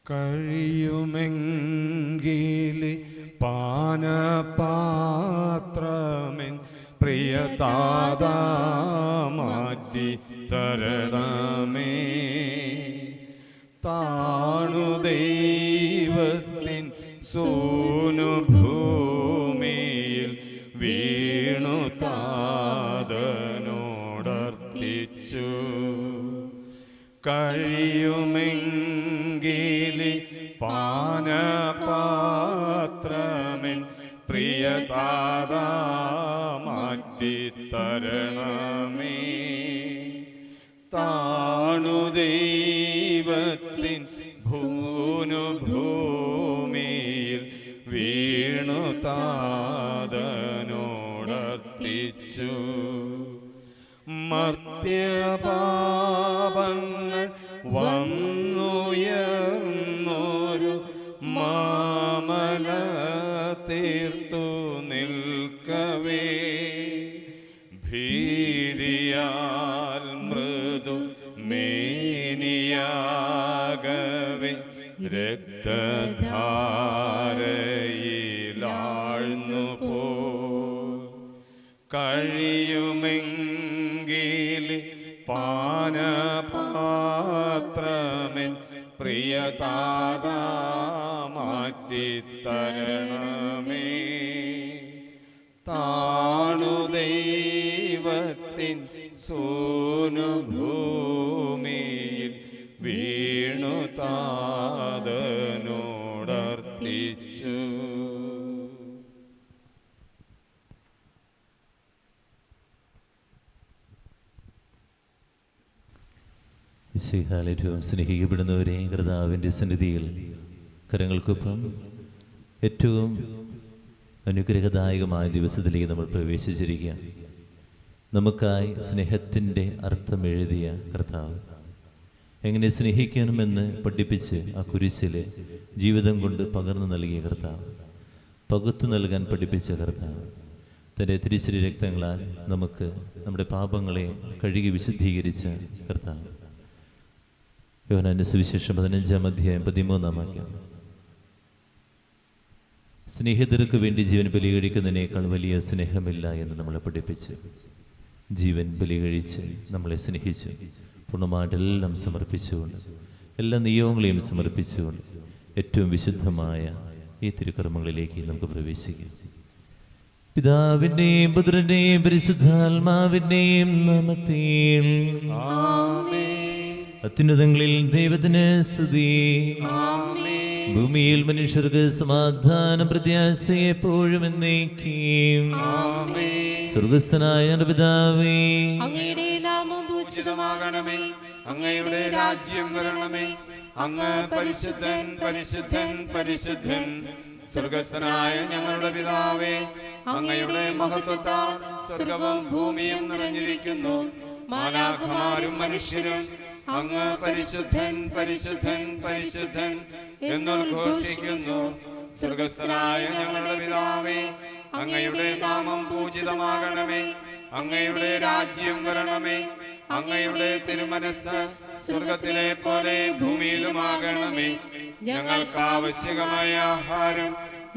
കഴിയുമെങ്കിൽ പാനപാത്രമെൻ പ്രിയതാതാ മാറ്റി തരണമേ. താണു ദൈവത്തിൻ സൂനു ഭൂമിയിൽ വീണു താതനോടർത്തിച്ചു. കഴിയുമെങ്കിൽ പാനപാത്രമെൻ പ്രിയതാതാ മാറ്റി തരണമേ. താണു ദൈവത്തിൻ ഭൂനു ഭൂമിയിൽ വീണു താതനോടർത്തിച്ചു. മർത്യപാപങ്ങൾ വന്നുയർന്നൊരു മാമല തീർത്തു നിൽക്കവേ, ഭീതിയാൽ മൃദു മേനിയാകവേ രക്തധാരയിലാഴ്ന്നു പോ. കഴിയുമെങ്കിൽ പാനപാത്രമെൻ പ്രിയതാതാ മാറ്റി തരണമേ. താണു ദൈവത്തിൻ സൂനു ഭൂമിയിൽ വീണു താതനോടർത്തിച്ചു. ഏറ്റവും സ്നേഹിക്കപ്പെടുന്നവരെ, കർത്താവിൻ്റെ സന്നിധിയിൽ കരങ്ങൾക്കൊപ്പം ഏറ്റവും അനുഗ്രഹദായകമായ ദിവസത്തിലേക്ക് നമ്മൾ പ്രവേശിച്ചിരിക്കുക. നമുക്കായി സ്നേഹത്തിൻ്റെ അർത്ഥം എഴുതിയ കർത്താവ്, എങ്ങനെ സ്നേഹിക്കണമെന്ന് പഠിപ്പിച്ച് ആ കുരിശിലെ ജീവിതം കൊണ്ട് പകർന്നു നൽകിയ കർത്താവ്, പകുത്തു നൽകാൻ പഠിപ്പിച്ച കർത്താവ്, തൻ്റെ തിരുശരീര രക്തങ്ങളാൽ നമുക്ക് നമ്മുടെ പാപങ്ങളെ കഴുകി വിശുദ്ധീകരിച്ച കർത്താവ്. യോഹന്നാന്റെ സുവിശേഷം 15-ാം അധ്യായം 13-ാം വാക്യം, സ്നേഹിതർക്ക് വേണ്ടി ജീവൻ ബലി കഴിക്കുന്നതിനേക്കാൾ വലിയ സ്നേഹമില്ല എന്ന് നമ്മളെ പഠിപ്പിച്ചു. ജീവൻ ബലി കഴിച്ച് നമ്മളെ സ്നേഹിച്ചു. പൂർണ്ണമായിട്ടെല്ലാം സമർപ്പിച്ചുകൊണ്ട്, എല്ലാ നിയോഗങ്ങളെയും സമർപ്പിച്ചുകൊണ്ട് ഏറ്റവും വിശുദ്ധമായ ഈ തിരുക്കർമ്മങ്ങളിലേക്ക് നമുക്ക് പ്രവേശിക്കാം. പിതാവിൻ്റെയും പുത്രൻ്റെയും പരിശുദ്ധാത്മാവിൻ്റെയും നാമത്തിൽ അത്യുന്നതങ്ങളിൽ ദൈവത്തിന് സ്തുതി. ഭൂമിയിൽ മനുഷ്യർക്ക് സമാധാനം പ്രത്യാശ എപ്പോഴും എന്നേക്കും. സ്വർഗ്ഗസ്ഥനായ പിതാവേ, അങ്ങയുടെ നാമം പൂജിതമാകണമേ, അങ്ങയുടെ രാജ്യം വരണമേ, അങ്ങ് പരിശുദ്ധൻ പരിശുദ്ധൻ പരിശുദ്ധൻ. സ്വർഗ്ഗസ്ഥനായ ഞങ്ങളുടെ പിതാവേ, അങ്ങയുടെ മഹത്വത്താൽ സ്വർഗ്ഗവും ഭൂമിയും നിറഞ്ഞിരിക്കുന്നു. മാലാഖമാരും മനുഷ്യരും അങ്ങ് പരിശുദ്ധൻ പരിശുദ്ധൻ പരിശുദ്ധൻ എന്നുദ്ഘോഷിക്കുന്നു. സ്വർഗ്ഗസ്ഥനായ ഞങ്ങളുടെ പിതാവേ, അങ്ങയുടെ നാമം പൂജിതമാകണമേ, അങ്ങയുടെ രാജ്യം വരണമേ, അങ്ങയുടെ തിരുമനസ്സ് സ്വർഗ്ഗത്തിലെ പോലെ ഭൂമിയിലുമാകണമേ. ഞങ്ങൾക്ക് ആവശ്യമായ ആഹാരം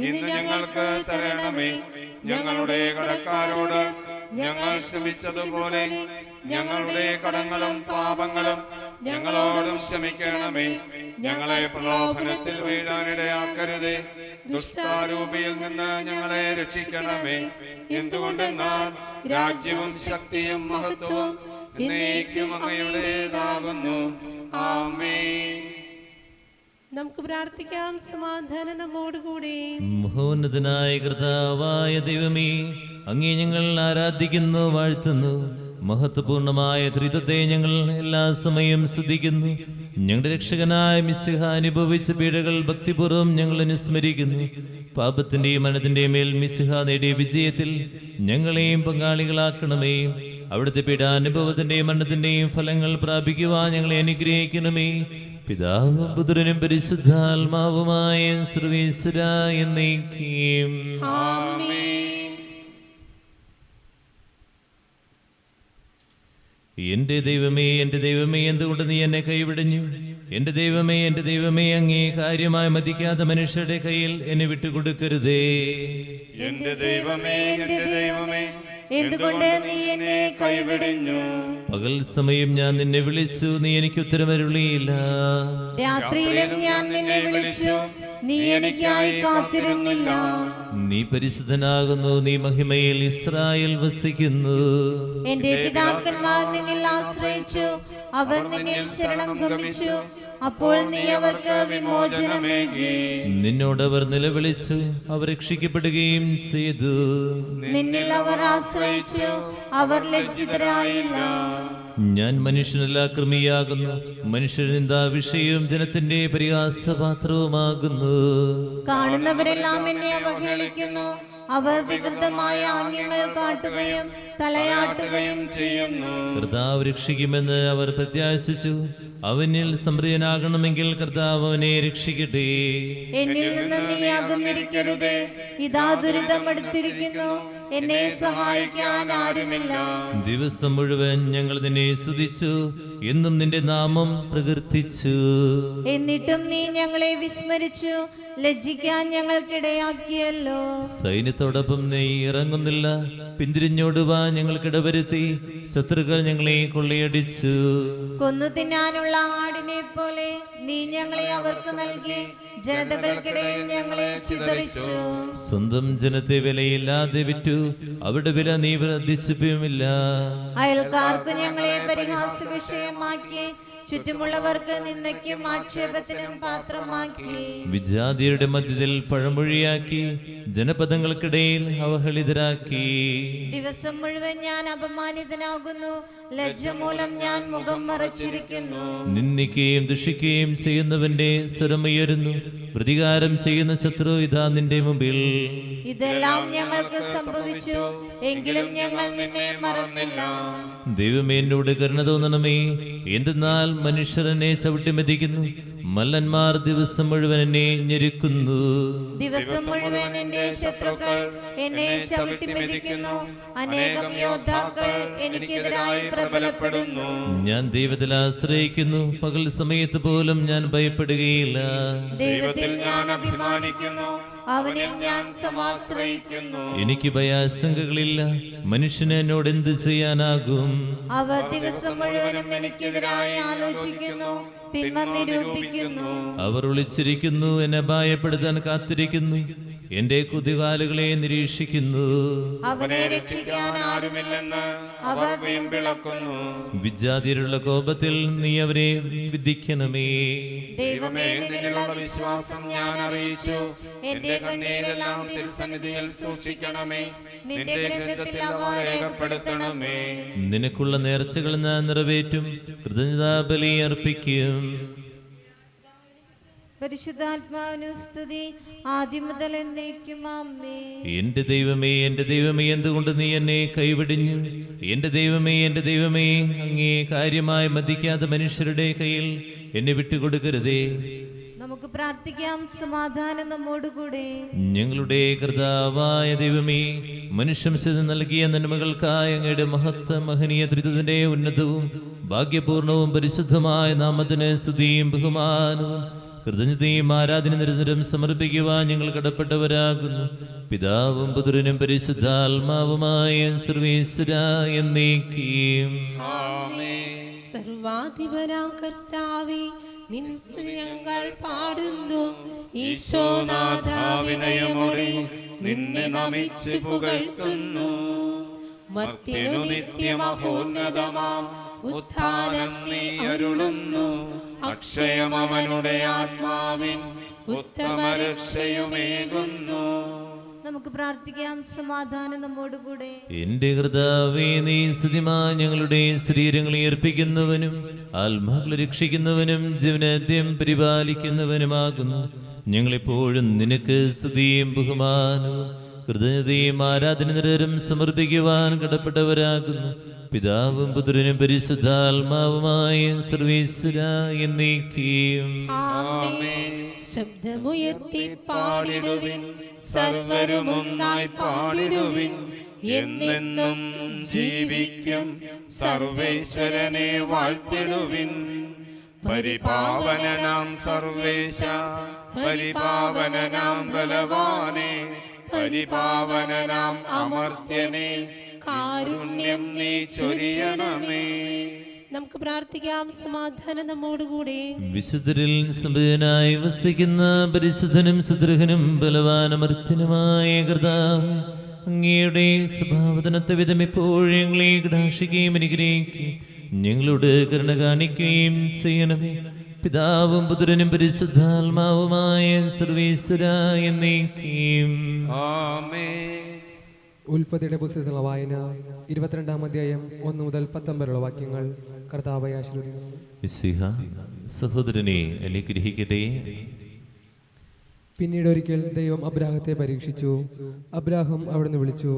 ഇന്ന് ഞങ്ങൾക്ക് തരണമേ. ഞങ്ങളുടെ കടക്കാരോട് ഞങ്ങൾ ക്ഷമിച്ചതുപോലെ ഞങ്ങളുടെ കടങ്ങളും പാപങ്ങളും ഞങ്ങളോടും ക്ഷമിക്കണമേ. ഞങ്ങളെ പ്രലോഭനത്തിൽ വീഴാനിടയാക്കരുതേ, ദുഷ്ടാരൂപിയിൽ നിന്ന് ഞങ്ങളെ രക്ഷിക്കണമേ. എന്തുകൊണ്ടെന്നാൽ രാജ്യവും ശക്തിയും മഹത്വവും എന്നേക്കും അങ്ങയുടേതാകുന്നു. ആമേൻ. നമുക്ക് പ്രാർത്ഥിക്കാം. സമാധാനം നമ്മോടുകൂടെ. മഹോന്നതനായ കർത്താവായ ദൈവമേ, അങ്ങേ ഞങ്ങൾ ആരാധിക്കുന്നു, വാഴ്ത്തുന്നു. മഹത്വപൂർണമായ ത്രിത്വത്തെ ഞങ്ങൾ എല്ലാ സമയം സ്തുതിക്കുന്നു. ഞങ്ങളുടെ രക്ഷകനായ മിശിഹ അനുഭവിച്ച പീഡകൾ ഭക്തിപൂർവ്വം ഞങ്ങൾ അനുസ്മരിക്കുന്നു. പാപത്തിന്റെയും മരണത്തിന്റെയും മേൽ മിശിഹ നേടിയ വിജയത്തിൽ ഞങ്ങളെയും പങ്കാളികളാക്കണമേ. അവിടുത്തെ പീഡാനുഭവത്തിന്റെയും മരണത്തിന്റെയും ഫലങ്ങൾ പ്രാപിക്കുവാൻ ഞങ്ങളെ അനുഗ്രഹിക്കണമേ. പിതാവും പുത്രനും പരിശുദ്ധാത്മാവുമായ സർവ്വേശ്വരാ എന്നേക്കും. എൻ്റെ ദൈവമേ, എൻ്റെ ദൈവമേ, എന്തുകൊണ്ട് നീ എന്നെ കൈവിടഞ്ഞു? എൻ്റെ ദൈവമേ, അങ്ങേ കാര്യമായി മതിക്കാത്ത മനുഷ്യരുടെ കയ്യിൽ എന്നെ വിട്ടുകൊടുക്കരുതേ. എന്റെ ദൈവമേ, എന്തുകൊണ്ട് നീ എന്നെ കൈവിടിഞ്ഞു? പകൽ സമയം ഞാൻ നിന്നെ വിളിച്ചു, നീ എനിക്ക് ഉത്തരമരുളിയില്ല. രാത്രിയിലും ഞാൻ നിന്നെ വിളിച്ചു, നീ എനിക്കായി കാത്തിരുന്നില്ല. നീ പരിശുദ്ധനാകുന്നു, നീ മഹിമയിൽ ഇസ്രായേൽ വസിക്കുന്നു. എന്റെ പിതാക്കന്മാർ നിന്നിൽ ആശ്രയിച്ചു, അവർ നിന്നിൽ ശരണം ഗമിച്ചു. അപ്പോൾ നീ അവർക്ക് വിമോചനമേകി. നിന്നോട് അവർ നിലവിളിച്ചു, അവർ രക്ഷിക്കപ്പെടുകയും ചെയ്തു. നിന്നിൽ അവർ ആശ്രയിച്ചു, അവർ ലജ്ജിതരായില്ല. ഞാൻ മനുഷ്യനല്ല, കൃമിയാകുന്നു. മനുഷ്യനിന്ദാ വിഷയവും ജനത്തിന്റെ പരിഹാസപാത്രവുമാകുന്നു. കാണുന്നവരെല്ലാം എന്നെ അവഹേളിക്കുന്നു. അവർ വികൃതമായ ആംഗ്യങ്ങൾ കാട്ടുകയും തലയാട്ടുകയും ചെയ്യുന്നു. കർത്താവ് രക്ഷിക്കുമെന്ന് അവർ പ്രത്യാശിച്ചു. അവനിൽ സംപ്രീതനാകണമെങ്കിൽ കർത്താവ് അവനെ രക്ഷിക്കട്ടെ. എന്നിൽ നിന്ന് നീ അകന്നിരിക്കരുതേ. ഇതാ ദുരിതം അടുത്തിരിക്കുന്നു, എന്നെ സഹായിക്കാൻ ആരുമില്ല. ദിവസം മുഴുവൻ ഞങ്ങൾ നിന്നെ സ്തുതിച്ചു, എന്നും നിന്റെ നാമം പ്രകീർത്തിച്ചു. എന്നിട്ടും നീ ഞങ്ങളെ വിസ്മരിച്ചു, ലജ്ജിക്കാൻ ഞങ്ങൾക്കിടയാക്കിയല്ലോ. സൈന്യത്തോടൊപ്പം നീ ഇറങ്ങുന്നില്ല, പിന്തിരിഞ്ഞോടുവാ ഞങ്ങൾക്കിടവരുത്തി. ശത്രുക്കൾ ഞങ്ങളെ കൊള്ളയടിച്ചു. കൊന്നു തിന്നാനുള്ള ആടിനെ പോലെ നീ ഞങ്ങളെ അവർക്ക് നൽകി. ജനതകൾക്കിടയിൽ ഞങ്ങളെ ചിതറിച്ചു. സ്വന്തം ജനത്തെ വിലയില്ലാതെ വിറ്റു, അവരുടെ വില നീ വർദ്ധിച്ചുമില്ല. അയൽക്കാർക്ക് ഞങ്ങളെ പരിഹാസ വിഷയമാക്കി, ചുറ്റുമുള്ളവർക്ക് നിന്ദയ്ക്കും ആക്ഷേപത്തിനും പാത്രമാക്കി. വിജാതിയുടെ മധ്യത്തിൽ പഴമൊഴിയാക്കി, ജനപദങ്ങൾക്കിടയിൽ അവഹേളിതരാക്കി. ദിവസം മുഴുവൻ ഞാൻ അപമാനിതനാകുന്നു, ലജ്ജ മൂലം ഞാൻ മുഖം മറച്ചിരിക്കുന്നു. നിന്ദിക്കുകയും ദുഷിക്കുകയും ചെയ്യുന്നവന്റെ സ്വരമുയരുന്നു. പ്രതികാരം ചെയ്യുന്ന ശത്രു ഇതാ നിന്റെ മുമ്പിൽ. ഇതെല്ലാം ഞങ്ങൾക്ക് സംഭവിച്ചു, എങ്കിലും ഞങ്ങൾ നിന്നെ മറന്നില്ല. ദൈവമേ, എന്നോട് കരുണ തോന്നണമേ. എന്തെന്നാൽ മനുഷ്യർ എന്നെ ചവിട്ടിമെതിക്കുന്നു, മല്ലന്മാർ ദിവസം മുഴുവൻ എന്നെ ഞെരുക്കുന്നു. ദിവസം മുഴുവൻ എന്റെ ശത്രുക്കൾ എന്നെ ചവിട്ടി മെതിക്കുന്നു. അനേകം യോദ്ധാക്കൾ എനിക്കെതിരായി പ്രബലപ്പെടുന്നു. ഞാൻ ദൈവത്തിൽ ആശ്രയിക്കുന്നു, പകൽ സമയത്ത് പോലും ഞാൻ ഭയപ്പെടുകയില്ല. ദൈവത്തിൽ ഞാൻ അഭിമാനിക്കുന്നു, അവനിൽ ഞാൻ സമാശ്രയിക്കുന്നു. എനിക്ക് ഭയാശങ്കകളില്ല, മനുഷ്യന് എന്നോട് എന്ത് ചെയ്യാനാകും? അവർ ദിവസം മുഴുവനും എനിക്കെതിരായി ആലോചിക്കുന്നു, തിന്മ നിരൂപിക്കുന്നു. അവർ ഒളിച്ചിരിക്കുന്നു, എന്നെ ഭയപ്പെടുത്താൻ കാത്തിരിക്കുന്നു, എന്റെ കുതികാലുകളെ നിരീക്ഷിക്കുന്നു. അവനെ രക്ഷിക്കാൻ ആരുമില്ലെന്ന് അവർ വീമ്പിളക്കുന്നു. വിജാതിയുള്ള കോപത്തിൽ നീ അവരെ വിധിക്കണമേ. ദൈവമേ, നിന്നിലുള്ള വിശ്വാസം ഞാൻ അറിയിച്ചു. എന്റെ കണ്ണീരെല്ലാം തിരുസന്നിധിയിൽ സൂക്ഷിക്കണമേ. നിന്റെ ഗ്രന്ഥത്തിൽ അവ രേഖപ്പെടുത്തണമേ. നിനക്കുള്ള നേർച്ചകൾ ഞാൻ നിറവേറ്റും, കൃതജ്ഞതാബലി അർപ്പിക്കും. പരിശുദ്ധാത്മാവിനു സ്തുതി, ആദ്യം മുതൽ എന്നേക്കും ആമേൻ. എന്റെ ദൈവമേ, എന്തുകൊണ്ട് നീ എന്നെ കൈവിടിഞ്ഞു? എന്റെ ദൈവമേ, അങ്ങേ കാര്യമായി മതിക്കാത്ത മനുഷ്യരുടെ കയ്യിൽ എന്നെ വിട്ടുകൊടുക്കരുതേ. നമുക്ക് പ്രാർത്ഥിക്കാം. സമാധാനം നമ്മോടുകൂടെ. ഞങ്ങളുടെ കർത്താവായ ദൈവമേ, മനുഷ്യംശം നൽകിയ നന്മകൾക്കായി അങ്ങയുടെ മഹനീയ ത്രിത്വത്തിന്റെ ഉന്നതവും ഭാഗ്യപൂർണവും പരിശുദ്ധമായ നാമത്തിന് സ്തുതിയും ബഹുമാനവും കൃതജ്ഞതയും ആരാധന നിരന്തരം സമർപ്പിക്കുവാൻ ഞങ്ങൾ കടപ്പെട്ടവരാകുന്നു. പിതാവും പുത്രനും പരിശുദ്ധാത്മാവുമായ സർവേശ്വരാ എന്നേക്കും. സർവാധിപനാം കർത്താവേ, നിൻ സ്തുതികൾ പാടുന്നു. ഈശോനാഥ, വിനയമോടെ നിന്നെ നമിച്ച് പുകഴ്ത്തുന്നു. മർത്യനു നിത്യമഹോന്നതമാം ഉത്ഥാനം നീ അരുളുന്നു. അക്ഷയമവനുടെ ആത്മാവിൻ ഉത്തമ രക്ഷയുമേകുന്നു. നമുക്ക് പ്രാർത്ഥിക്കാം. സമാധാനം നമ്മോടുകൂടെ. എന്റെ കർത്താവേ, നീ സ്തുതിമായി ഞങ്ങളുടെ ശരീരങ്ങളെ അർപ്പിക്കുന്നവനും ആത്മാക്കളെ രക്ഷിക്കുന്നവനും ജീവനാദ്യം പരിപാലിക്കുന്നവനുമാകുന്നു. ഞങ്ങളെപ്പോഴും നിനക്ക് സ്തുതിയും ബഹുമാനവും കൃതജ്ഞതയും ആരാധന നിരന്തരം സമർപ്പിക്കുവാൻ കടപ്പെട്ടവരാകുന്നു. പിതാവും പുത്രനും പരിശുദ്ധാത്മാവുമായ സർവേശ്വരാ എന്നേക്കും. ശബ്ദമുയർത്തി പാടിടുവിൻ, സർവരും ഒന്നായി പാടിടുവിൻ. എന്നെന്നും ജീവിക്കും സർവേശ്വരനെ വാഴ്ത്തിടുവിൻ. പരിപാവനനാം സർവേശ, പരിപാവനനാം ബലവാനേ, പരിപാവനനാം അമർത്യനേ, കാരുണ്യം നീ ചൊരിയണമേ. നമുക്ക് പ്രാർത്ഥിക്കാം. സമാധാനം നമ്മോടുകൂടെ. വിശുദ്ധരിൽ സമ്പന്നനായി വസിക്കുന്ന പരിശുദ്ധനും സുദൃഹനും ബലവാനമർത്യനുമായ കർത്താവേ, അങ്ങയുടെ സ്വഭാവതനത്തെ വിധം എപ്പോഴും ഞങ്ങളെ കടാക്ഷിക്കുകയും അനുഗ്രഹിക്കുകയും ഞങ്ങളോട് കരുണ കാണിക്കുകയും ചെയ്യണമേ. പിതാവും പുത്രനും പരിശുദ്ധാത്മാവുമായ സർവീശ്വര എന്നേക്കും ആമേൻ. ഉൽപ്പത്തിയുടെ പുസ്തകത്തിലുള്ള വായന 22-ാം അധ്യായം 1 മുതൽ 19 വാക്യങ്ങൾ. കർത്താവെ ആശീർവദിക്കുന്നു. മിശിഹ സഹോദരനെ അനുഗ്രഹിക്കട്ടെ. പിന്നീട് ഒരിക്കൽ ദൈവം അബ്രാഹത്തെ പരീക്ഷിച്ചു. അബ്രാഹം അവിടുന്ന് വിളിച്ചു,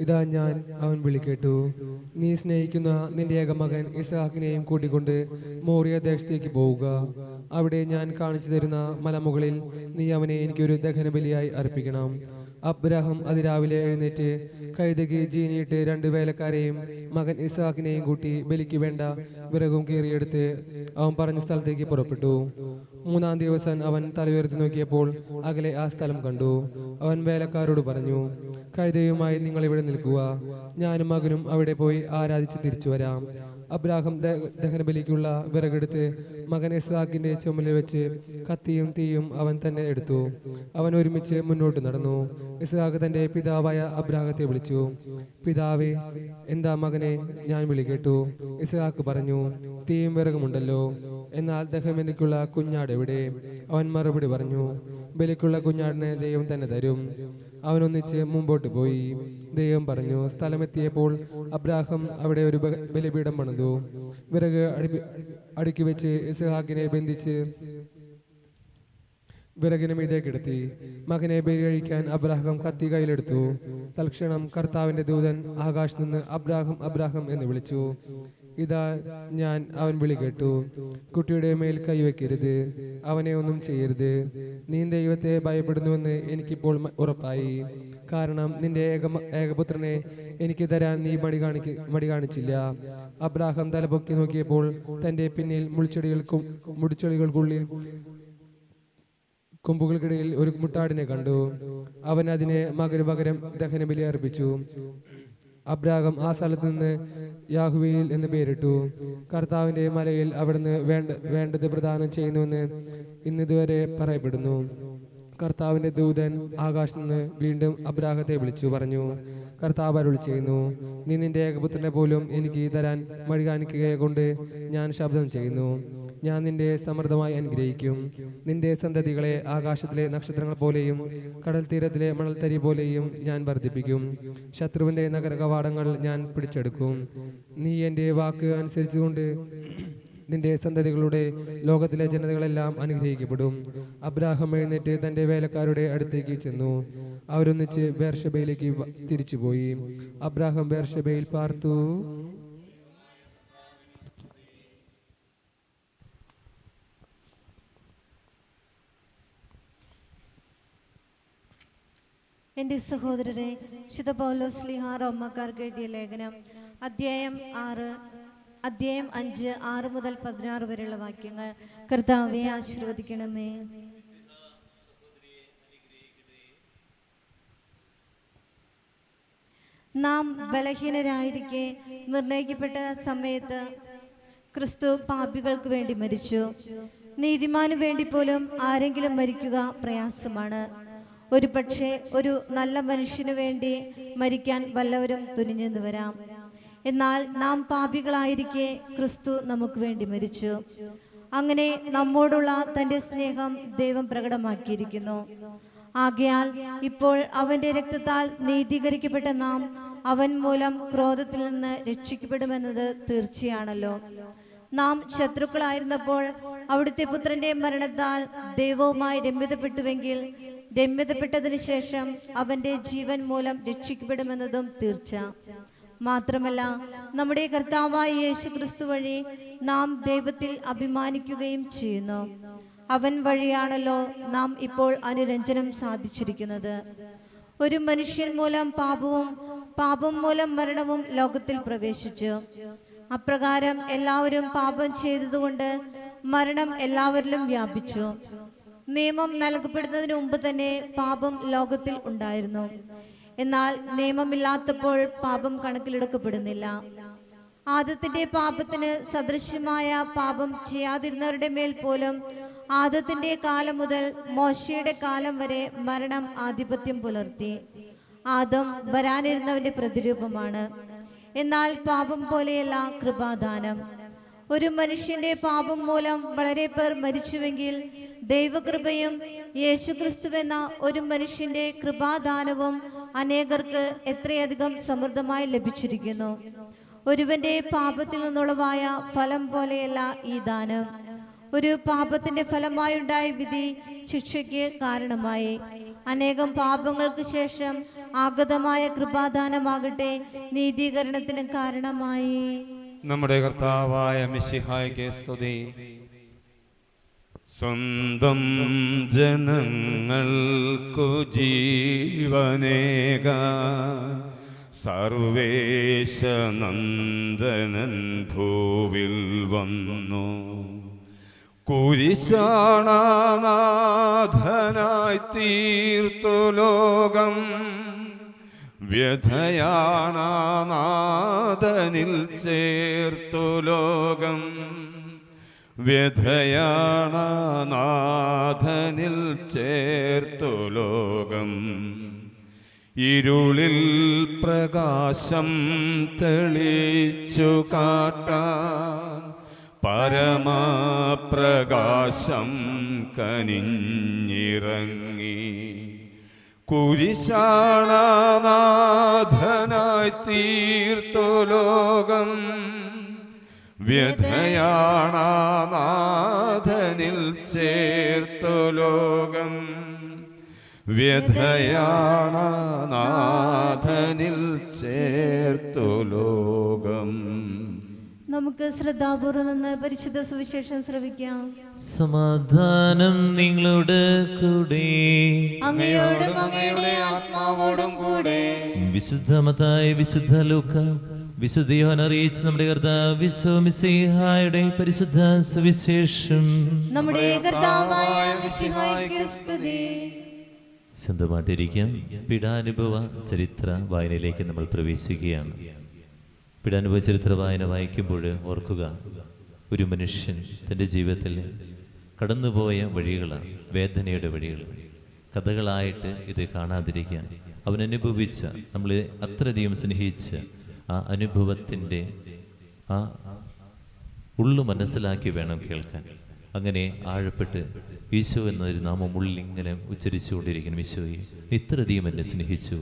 ഇതാ ഞാൻ, അവൻ വിളിക്കേട്ടു. നീ സ്നേഹിക്കുന്ന നിന്റെ ഏകമകൻ ഇസ്ഹാക്കിനെയും കൂട്ടിക്കൊണ്ട് മോറിയ ദേശത്തേക്ക് പോവുക. അവിടെ ഞാൻ കാണിച്ചു തരുന്ന മലമുകളിൽ നീ അവനെ എനിക്കൊരു ദഹനബലിയായി അർപ്പിക്കണം. അബ്രാഹം അതിരാവിലെ എഴുന്നേറ്റ് കഴുതയ്ക്ക് ജീനിയിട്ട് 2 വേലക്കാരെയും മകൻ ഇസ്ഹാക്കിനെയും കൂട്ടി ബലിക്ക് വേണ്ട വിറകും കീറിയെടുത്ത് അവൻ പറഞ്ഞ സ്ഥലത്തേക്ക് പുറപ്പെട്ടു. 3-ാം ദിവസം അവൻ തലയുയർത്തി നോക്കിയപ്പോൾ അകലെ ആ സ്ഥലം കണ്ടു. അവൻ വേലക്കാരോട് പറഞ്ഞു, കഴുതയുമായി നിങ്ങൾ ഇവിടെ നിൽക്കുക, ഞാനും മകനും അവിടെ പോയി ആരാധിച്ച് തിരിച്ചു വരാം. അബ്രാഹം ദഹനബലിക്കുള്ള വിറകെടുത്ത് മകൻ ഇസ്ഹാക്കിന്റെ ചുമലിൽ വെച്ച് കത്തിയും തീയും അവൻ തന്നെ എടുത്തു. അവൻ ഒരുമിച്ച് മുന്നോട്ട് നടന്നു. ഇസ്ഹാക്ക് തന്റെ പിതാവായ അബ്രാഹത്തെ വിളിച്ചു, പിതാവേ, എന്താ മകനെ, ഞാൻ വിളി കേട്ടു. ഇസ്ഹാക്ക് പറഞ്ഞു, തീയും വിറകുമുണ്ടല്ലോ, എന്നാൽ ദഹനബലിക്കുള്ള കുഞ്ഞാട് എവിടെ? അവൻ മറുപടി പറഞ്ഞു, ബലിക്കുള്ള കുഞ്ഞാടിനെ ദൈവം തന്നെ തരും. അവനൊന്നിച്ച് മുമ്പോട്ട് പോയി. ദൈവം പറഞ്ഞു. സ്ഥലമെത്തിയപ്പോൾ അബ്രാഹം അവിടെ ഒരു ബലിപീഠം പണിതു. വിറക് അടുക്കി വെച്ച് ഇസ്ഹാക്കിനെ ബന്ധിച്ച് വിറകിന് മീതെ കിടത്തി. മകനെ ബലി കഴിക്കാൻ അബ്രാഹം കത്തി കയ്യിലെടുത്തു. തൽക്ഷണം കർത്താവിന്റെ ദൂതൻ ആകാശത്ത് നിന്ന് അബ്രാഹം, അബ്രാഹം എന്ന് വിളിച്ചു. ഇതാ ഞാൻ, അവൻ വിളി കേട്ടു. കുട്ടിയുടെ മേൽ കൈവയ്ക്കരുത്, അവനെ ഒന്നും ചെയ്യരുത്. നീ ദൈവത്തെ ഭയപ്പെടുന്നുവെന്ന് എനിക്കിപ്പോൾ ഉറപ്പായി. കാരണം നിന്റെ ഏകപുത്രനെ എനിക്ക് തരാൻ നീ മടി കാണിച്ചില്ല. അബ്രാഹം തലപൊക്കി നോക്കിയപ്പോൾ തന്റെ പിന്നിൽ മുടിച്ചെടികൾക്കുള്ളിൽ കൊമ്പുകൾക്കിടയിൽ ഒരു മുട്ടാടിനെ കണ്ടു. അവൻ അതിനെ മകന് പകരം ദഹനബലി അർപ്പിച്ചു. അബ്രാഹം ആ സ്ഥലത്ത് നിന്ന് യാഹ്വേയിൽ എന്ന് പേരിട്ടു. കർത്താവിന്റെ മലയിൽ അവിടുന്ന് വേണ്ടത് പ്രദാനം ചെയ്യുന്നുവെന്ന് ഇന്നിതുവരെ പറയപ്പെടുന്നു. കർത്താവിന്റെ ദൂതൻ ആകാശത്ത് നിന്ന് വീണ്ടും അബ്രാഹത്തെ വിളിച്ചു പറഞ്ഞു, കർത്താവ് അരുളി ചെയ്യുന്നു, നീ നിന്റെ ഏകപുത്രനെ പോലും എനിക്ക് തരാൻ മടി കാണിക്കുക കൊണ്ട് ഞാൻ ശബ്ദം ചെയ്യുന്നു. ഞാൻ നിന്റെ സമൃദ്ധമായി അനുഗ്രഹിക്കും. നിന്റെ സന്തതികളെ ആകാശത്തിലെ നക്ഷത്രങ്ങൾ പോലെയും കടൽ തീരത്തിലെ മണൽത്തരി പോലെയും ഞാൻ വർദ്ധിപ്പിക്കും. ശത്രുവിന്റെ നഗര കവാടങ്ങൾ ഞാൻ പിടിച്ചെടുക്കും. നീ എൻ്റെ വാക്ക് അനുസരിച്ചുകൊണ്ട് നിന്റെ സന്തതികളുടെ ലോകത്തിലെ ജനതകളെല്ലാം അനുഗ്രഹിക്കപ്പെടും. അബ്രാഹം എഴുന്നേറ്റ് തന്റെ വേലക്കാരുടെ അടുത്തേക്ക് ചെന്നു. അവരൊന്നിച്ച് ബേർഷബയിലേക്ക് തിരിച്ചുപോയി. അബ്രാഹം ബേർഷബയിൽ പാർത്തു. എൻ്റെ സഹോദരരെ, വിശുദ്ധ പൗലോസ് ശ്ലീഹ റോമാക്കാർക്ക് എഴുതിയ ലേഖനം അധ്യായം 5 6 മുതൽ 16 വരെയുള്ള വാക്യങ്ങൾ. കർത്താവെ ആശീർവദിക്കണമേ. നാം ബലഹീനരായിരിക്കെ നിർണയിക്കപ്പെട്ട സമയത്ത് ക്രിസ്തു പാപികൾക്ക് വേണ്ടി മരിച്ചു. നീതിമാനു വേണ്ടി പോലും ആരെങ്കിലും മരിക്കുക പ്രയാസമാണ്. ഒരു പക്ഷേ ഒരു നല്ല മനുഷ്യനു വേണ്ടി മരിക്കാൻ വല്ലവരും തുനിഞ്ഞെന്ന് വരാം. എന്നാൽ നാം പാപികളായിരിക്കെ ക്രിസ്തു നമുക്ക് വേണ്ടി മരിച്ചു. അങ്ങനെ നമ്മോടുള്ള തന്റെ സ്നേഹം ദൈവം പ്രകടമാക്കിയിരിക്കുന്നു. ആകയാൽ ഇപ്പോൾ അവന്റെ രക്തത്താൽ നീതീകരിക്കപ്പെട്ട നാം അവൻ മൂലം ക്രോധത്തിൽ നിന്ന് രക്ഷിക്കപ്പെടുമെന്നത് തീർച്ചയാണല്ലോ. നാം ശത്രുക്കളായിരുന്നപ്പോൾ അവിടുത്തെ പുത്രന്റെ മരണത്താൽ ദൈവവുമായി രമ്യതപ്പെട്ടുവെങ്കിൽ രമ്യതപ്പെട്ടതിനു ശേഷം അവന്റെ ജീവൻ മൂലം രക്ഷിക്കപ്പെടുമെന്നതും തീർച്ച. മാത്രമല്ല, നമ്മുടെ കർത്താവായ യേശു ക്രിസ്തു വഴി നാം ദൈവത്തിൽ അഭിമാനിക്കുകയും ചെയ്യുന്നു. അവൻ വഴിയാണല്ലോ നാം ഇപ്പോൾ അനുരഞ്ജനം സാധിച്ചിരിക്കുന്നത്. ഒരു മനുഷ്യൻ മൂലം പാപം മൂലം മരണവും ലോകത്തിൽ പ്രവേശിച്ചു. അപ്രകാരം എല്ലാവരും പാപം ചെയ്തതുകൊണ്ട് മരണം എല്ലാവരിലും വ്യാപിച്ചു. നിയമം നൽകപ്പെടുന്നതിന് മുമ്പ് തന്നെ പാപം ലോകത്തിൽ ഉണ്ടായിരുന്നു. എന്നാൽ നിയമമില്ലാത്തപ്പോൾ പാപം കണക്കിലെടുക്കപ്പെടുന്നില്ല. ആദത്തിന്റെ പാപത്തിന് സദൃശ്യമായ പാപം ചെയ്യാതിരുന്നവരുടെ മേൽ പോലും ആദത്തിന്റെ കാലം മുതൽ മോശയുടെ കാലം വരെ മരണം ആധിപത്യം പുലർത്തി. ആദം വരാനിരുന്നവന്റെ പ്രതിരൂപമാണ്. എന്നാൽ പാപം പോലെയല്ല കൃപാദാനം. ഒരു മനുഷ്യന്റെ പാപം മൂലം വളരെ പേർ മരിച്ചുവെങ്കിൽ ദൈവകൃപയും യേശുക്രിസ്തുവെന്ന ഒരു മനുഷ്യന്റെ കൃപാദാനവും അനേകർക്ക് എത്രയധികം സമൃദ്ധമായി ലഭിച്ചിരിക്കുന്നു. ഒരുവന്റെ പാപത്തിൽ നിന്നുളവായ ഫലം പോലെയല്ല ഈ ദാനം. ഒരു പാപത്തിന്റെ ഫലമായുണ്ടായ വിധി ശിക്ഷയ്ക്ക് കാരണമായി. അനേകം പാപങ്ങൾക്ക് ശേഷം ആഗതമായ കൃപാദാനമാകട്ടെ നീതീകരണത്തിന് കാരണമായി. നമ്മുടെ കർത്താവായ മിശിഹായ്ക്ക് സ്തുതി. സ്വന്തം ജനങ്ങൾക്കു ജീവനേകാൻ സർവേശനന്ദനൻ ഭൂവിൽ വന്നു. കുരിശാണനാഥനായി തീർത്തു ലോകം, വ്യഥയാണനാഥനിൽ ചേർത്തു ലോകം, വ്യഥയാണനാഥനിൽ ചേർത്തു ലോകം. ഇരുളിൽ പ്രകാശം തെളിച്ചു കാട്ടാൻ പരമപ്രകാശം കനിഞ്ഞിറങ്ങി. കുരിശാണനാഥനായി തീർത്തു ലോകം, വ്യഥയാണനാഥനിൽ ചേർത്തു ലോകം, വ്യഥയാണനാഥനിൽ ചേർത്തു ലോകം. നമുക്ക് ശ്രദ്ധാപൂർവ്വം നിന്ന് പരിശുദ്ധ സുവിശേഷം ശ്രവിക്കാം. സമാധാനം നിങ്ങളോട് കൂടെ, അങ്ങയോടും അങ്ങയുടെ ആത്മാവോടും കൂടെ. വിശുദ്ധ മത്തായി, വിശുദ്ധ ലൂക്ക, വിശുദ്ധ യോഹന്നാൻ അറിയിച്ച നമ്മുടെ കർത്താവ് മിശിഹായുടെ പരിശുദ്ധ സുവിശേഷം. നമ്മുടെ കർത്താവായ മിശിഹായ്ക്ക് സ്തുതി. സ്വന്തമായിട്ടിരിക്കാം. പീഡാനുഭവ ചരിത്ര വായനയിലേക്ക് നമ്മൾ പ്രവേശിക്കുകയാണ്. പീഡാനുഭവ ചരിത്ര വായന വായിക്കുമ്പോൾ ഓർക്കുക, ഒരു മനുഷ്യൻ തൻ്റെ ജീവിതത്തിൽ കടന്നുപോയ വഴികളാണ്, വേദനയുടെ വഴികൾ. കഥകളായിട്ട് ഇത് കാണാതിരിക്കുക. അവൻ അനുഭവിച്ച, നമ്മൾ അത്രയധികം സ്നേഹിച്ച ആ അനുഭവത്തിൻ്റെ ആ ഉള്ളു മനസ്സിലാക്കി വേണം കേൾക്കാൻ. അങ്ങനെ ആഴപ്പെട്ട് ഈശോ എന്നൊരു നാമം ഉള്ളിങ്ങനെ ഉച്ചരിച്ചുകൊണ്ടിരിക്കണം. ഈശോയെ, ഇത്രയധികം എന്നെ സ്നേഹിച്ചു,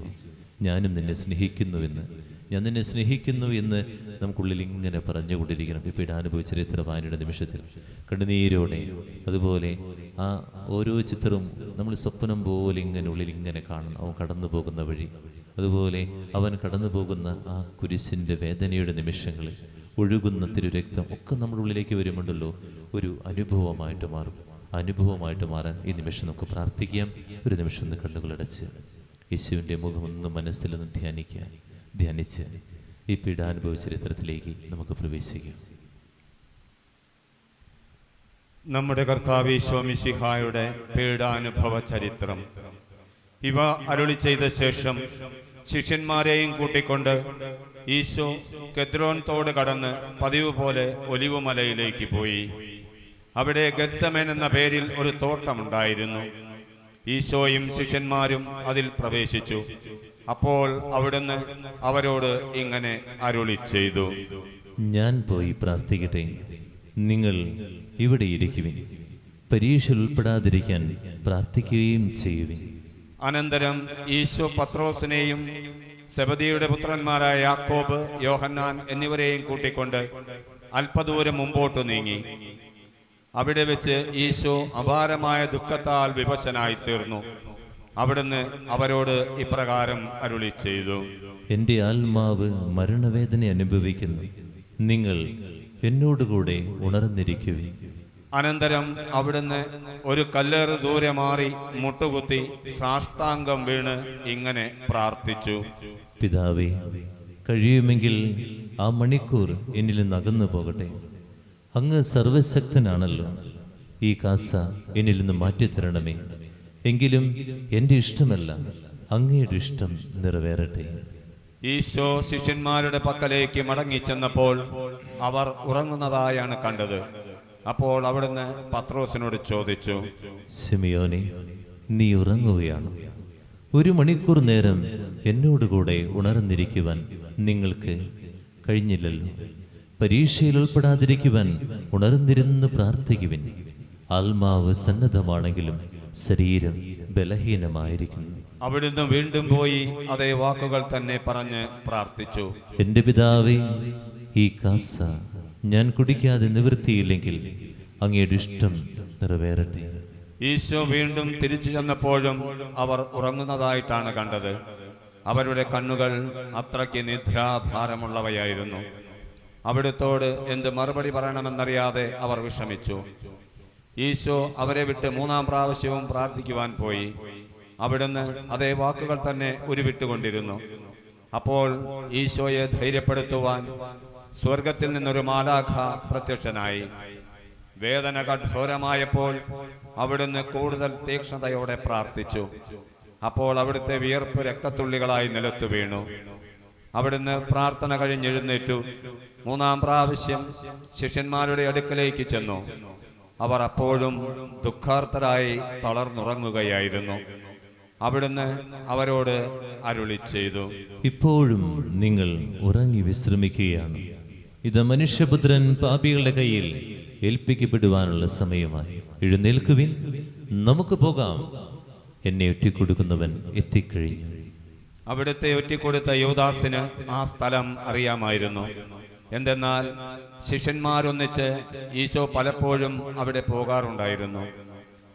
ഞാനും നിന്നെ സ്നേഹിക്കുന്നുവെന്ന്, ഞാൻ നിന്നെ സ്നേഹിക്കുന്നു എന്ന് നമുക്കുള്ളിൽ ഇങ്ങനെ പറഞ്ഞുകൊണ്ടിരിക്കണം. ഈ പീഡാനുഭവ ചരിത്ര വായനയുടെ നിമിഷത്തിൽ കണ്ണുനീരോടെ, അതുപോലെ ആ ഓരോ ചിത്രവും നമ്മൾ സ്വപ്നം പോലെ ഇങ്ങനെ ഉള്ളിൽ ഇങ്ങനെ കാണണം. അവൻ കടന്നു പോകുന്ന വഴി, അതുപോലെ അവൻ കടന്നു പോകുന്ന ആ കുരിശിൻ്റെ വേദനയുടെ നിമിഷങ്ങൾ, ഒഴുകുന്ന തിരുരക്തം ഒക്കെ നമ്മുടെ ഉള്ളിലേക്ക് വരുമുണ്ടല്ലോ, ഒരു അനുഭവമായിട്ട് മാറും. അനുഭവമായിട്ട് മാറാൻ ഈ നിമിഷം നമുക്ക് പ്രാർത്ഥിക്കാം. ഒരു നിമിഷം ഒന്ന് കണ്ണുകളടച്ച് യേശുവിൻ്റെ മുഖമൊന്ന് മനസ്സിലൊന്ന് ധ്യാനിച്ച് ഈ പീഡാനുഭവ ചരിത്രത്തിലേക്ക് നമുക്ക് പ്രവേശിക്കാം. നമ്മുടെ കർത്താവ് ഈശോ മിശിഹായുടെ പീഡാനുഭവ ചരിത്രം. ഇവ അരുളി ചെയ്ത ശേഷം ശിഷ്യന്മാരെയും കൂട്ടിക്കൊണ്ട് ഈശോ കെദ്രോൻ തോട് കടന്ന് പതിവ് പോലെ ഒലിവുമലയിലേക്ക് പോയി. അവിടെ ഗത്സമേൻ എന്ന പേരിൽ ഒരു തോട്ടമുണ്ടായിരുന്നു. ഈശോയും ശിഷ്യന്മാരും അതിൽ പ്രവേശിച്ചു. അപ്പോൾ അവിടുന്ന് അവരോട് ഇങ്ങനെ അരുളി ചെയ്തു: ഞാൻ പോയി പ്രാർത്ഥിക്കട്ടെ, നിങ്ങൾ ഇവിടെ ഇരിക്കുവിൻ. പരീക്ഷയിൽ ഉൾപ്പെടാതിരിക്കാൻ പ്രാർത്ഥിക്കുകയും ചെയ്യുവിൻ. അനന്തരം ഈശോ പത്രോസിനെയും സെബദിയുടെ പുത്രന്മാരായ യാക്കോബ്, യോഹന്നാൻ എന്നിവരെയും കൂട്ടിക്കൊണ്ട് അല്പദൂരം മുമ്പോട്ട് നീങ്ങി. അവിടെ വെച്ച് ഈശോ അപാരമായ ദുഃഖത്താൽ വിവശനായി തീർന്നു. അവിടുന്ന് അവരോട് ഇപ്രകാരം അരുളി ചെയ്തു: എൻ്റെ ആത്മാവ് മരണവേദന അനുഭവിക്കുന്നു, നിങ്ങൾ എന്നോടുകൂടെ ഉണർന്നിരിക്കുവിൻ. അനന്തരം അവിടുന്ന് ഒരു കല്ലേറ് ദൂരെ മാറി മുട്ടുകുത്തി സാഷ്ടാംഗം വീണ് ഇങ്ങനെ പ്രാർത്ഥിച്ചു: പിതാവേ, കഴിയുമെങ്കിൽ ആ മണിക്കൂർ എന്നിൽ നിന്ന് അകന്നു പോകട്ടെ. അങ്ങ് സർവശക്തനാണല്ലോ. ഈ കാസ എന്നിൽ നിന്ന് മാറ്റിത്തരണമേ. എങ്കിലും എൻ്റെ ഇഷ്ടമല്ല, അങ്ങയുടെ ഇഷ്ടം നിറവേറട്ടെ. ഈശോ ശിഷ്യന്മാരുടെ പക്കലേക്ക് മടങ്ങിച്ചെന്നപ്പോൾ അവർ ഉറങ്ങുന്നതായാണ് കണ്ടത്. അപ്പോൾ അവിടുന്ന് പത്രോസിനോട് ചോദിച്ചു, ശിമിയോനെ, നീ ഉറങ്ങുകയാണോ? 1 മണിക്കൂർ നേരം എന്നോടുകൂടെ ഉണർന്നിരിക്കുവാൻ നിങ്ങൾക്ക് കഴിഞ്ഞില്ലല്ലോ. പരീക്ഷയിൽ ഉൾപ്പെടാതിരിക്കുവാൻ ഉണർന്നിരുന്ന് പ്രാർത്ഥിക്കുവിൻ. ആത്മാവ് സന്നദ്ധമാണെങ്കിലും ശരീരം ബലഹീനമായിരിക്കുന്നു. അവിടുന്ന് വീണ്ടും പോയി അതേ വാക്കുകൾ തന്നെ പറഞ്ഞ് പ്രാർത്ഥിച്ചു. എൻ്റെ പിതാവേ, ഈ കാസ ഞാൻ കുടിക്കാതെ നിവൃത്തിയില്ലെങ്കിൽ അങ്ങയുടെ ഇഷ്ടം നിറവേറട്ടെ. ഈശോ വീണ്ടും തിരിച്ചു ചെന്നപ്പോഴും അവർ ഉറങ്ങുന്നതായിട്ടാണ് കണ്ടത്. അവരുടെ കണ്ണുകൾ അത്രയ്ക്ക് നിദ്രാഭാരമുള്ളവയായിരുന്നു. അവിടുത്തോട് എന്ത് മറുപടി പറയണമെന്നറിയാതെ അവർ വിഷമിച്ചു. ഈശോ അവരെ വിട്ട് 3-ാം പ്രാവശ്യവും പ്രാർത്ഥിക്കുവാൻ പോയി. അവിടുന്ന് അതേ വാക്കുകൾ തന്നെ ഉരുവിട്ടുകൊണ്ടിരുന്നു. അപ്പോൾ ഈശോയെ ധൈര്യപ്പെടുത്തുവാൻ സ്വർഗത്തിൽ നിന്നൊരു മാലാഖ പ്രത്യക്ഷനായി. വേദന കഠോരമായപ്പോൾ അവിടുന്ന് കൂടുതൽ തീക്ഷ്ണതയോടെ പ്രാർത്ഥിച്ചു. അപ്പോൾ അവിടുത്തെ വിയർപ്പ് രക്തത്തുള്ളികളായി നിലത്തു വീണു. അവിടുന്ന് പ്രാർത്ഥന കഴിഞ്ഞെഴുന്നേറ്റു 3-ാം പ്രാവശ്യം ശിഷ്യന്മാരുടെ അടുക്കലേക്ക് ചെന്നു. അവർ അപ്പോഴും ദുഃഖാർത്തരായി തളർന്നുറങ്ങുകയായിരുന്നു. അവിടുന്ന് അവരോട് അരുളി ചെയ്തു, ഇപ്പോഴും നിങ്ങൾ ഉറങ്ങി വിശ്രമിക്കുകയാണ്. ഇത് മനുഷ്യപുത്രൻ പാപികളുടെ കയ്യിൽ ഏൽപ്പിക്കപ്പെടുവാനുള്ള സമയമായി. എഴുന്നേൽക്കുവിൻ, നമുക്ക് പോകാം. എന്നെ ഒറ്റിക്കൊടുക്കുന്നവൻ എത്തിക്കഴിഞ്ഞു. അവിടുത്തെ ഒറ്റിക്കൊടുത്ത യൂദാസിന് ആ സ്ഥലം അറിയാമായിരുന്നു. എന്തെന്നാൽ ശിഷ്യന്മാരൊന്നിച്ച് ഈശോ പലപ്പോഴും അവിടെ പോകാറുണ്ടായിരുന്നു.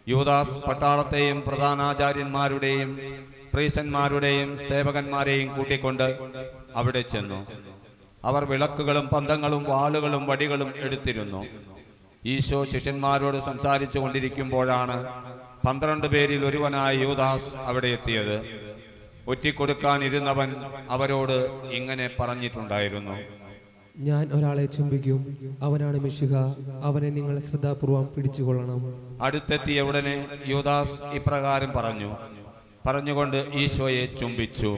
യൂദാസ് പട്ടാളത്തെയും പ്രധാനാചാര്യന്മാരുടെയും പ്രീസന്മാരുടെയും സേവകന്മാരെയും കൂട്ടിക്കൊണ്ട് അവിടെ ചെന്നു. അവർ വിളക്കുകളും പന്തങ്ങളും വാളുകളും വടികളും എടുത്തിരുന്നു. ഈശോ ശിഷ്യന്മാരോട് സംസാരിച്ചു കൊണ്ടിരിക്കുമ്പോഴാണ് 12 പേരിൽ ഒരുവനായ യൂദാസ് അവിടെ എത്തിയത്. ഒറ്റിക്കൊടുക്കാനിരുന്നവൻ അവരോട് ഇങ്ങനെ പറഞ്ഞിട്ടുണ്ടായിരുന്നു, ഞാൻ ഒരാളെ ചുംബിക്കും, അവനാണ് മിശിഹ, അവനെ നിങ്ങൾ ശ്രദ്ധാപൂർവം പിടിച്ചുകൊള്ളണം. അടുത്തെത്തിയ ഉടനെ യൂദാസ് ഇപ്രകാരം പറഞ്ഞുകൊണ്ട് ഈശോയെ ചുംബിച്ചു.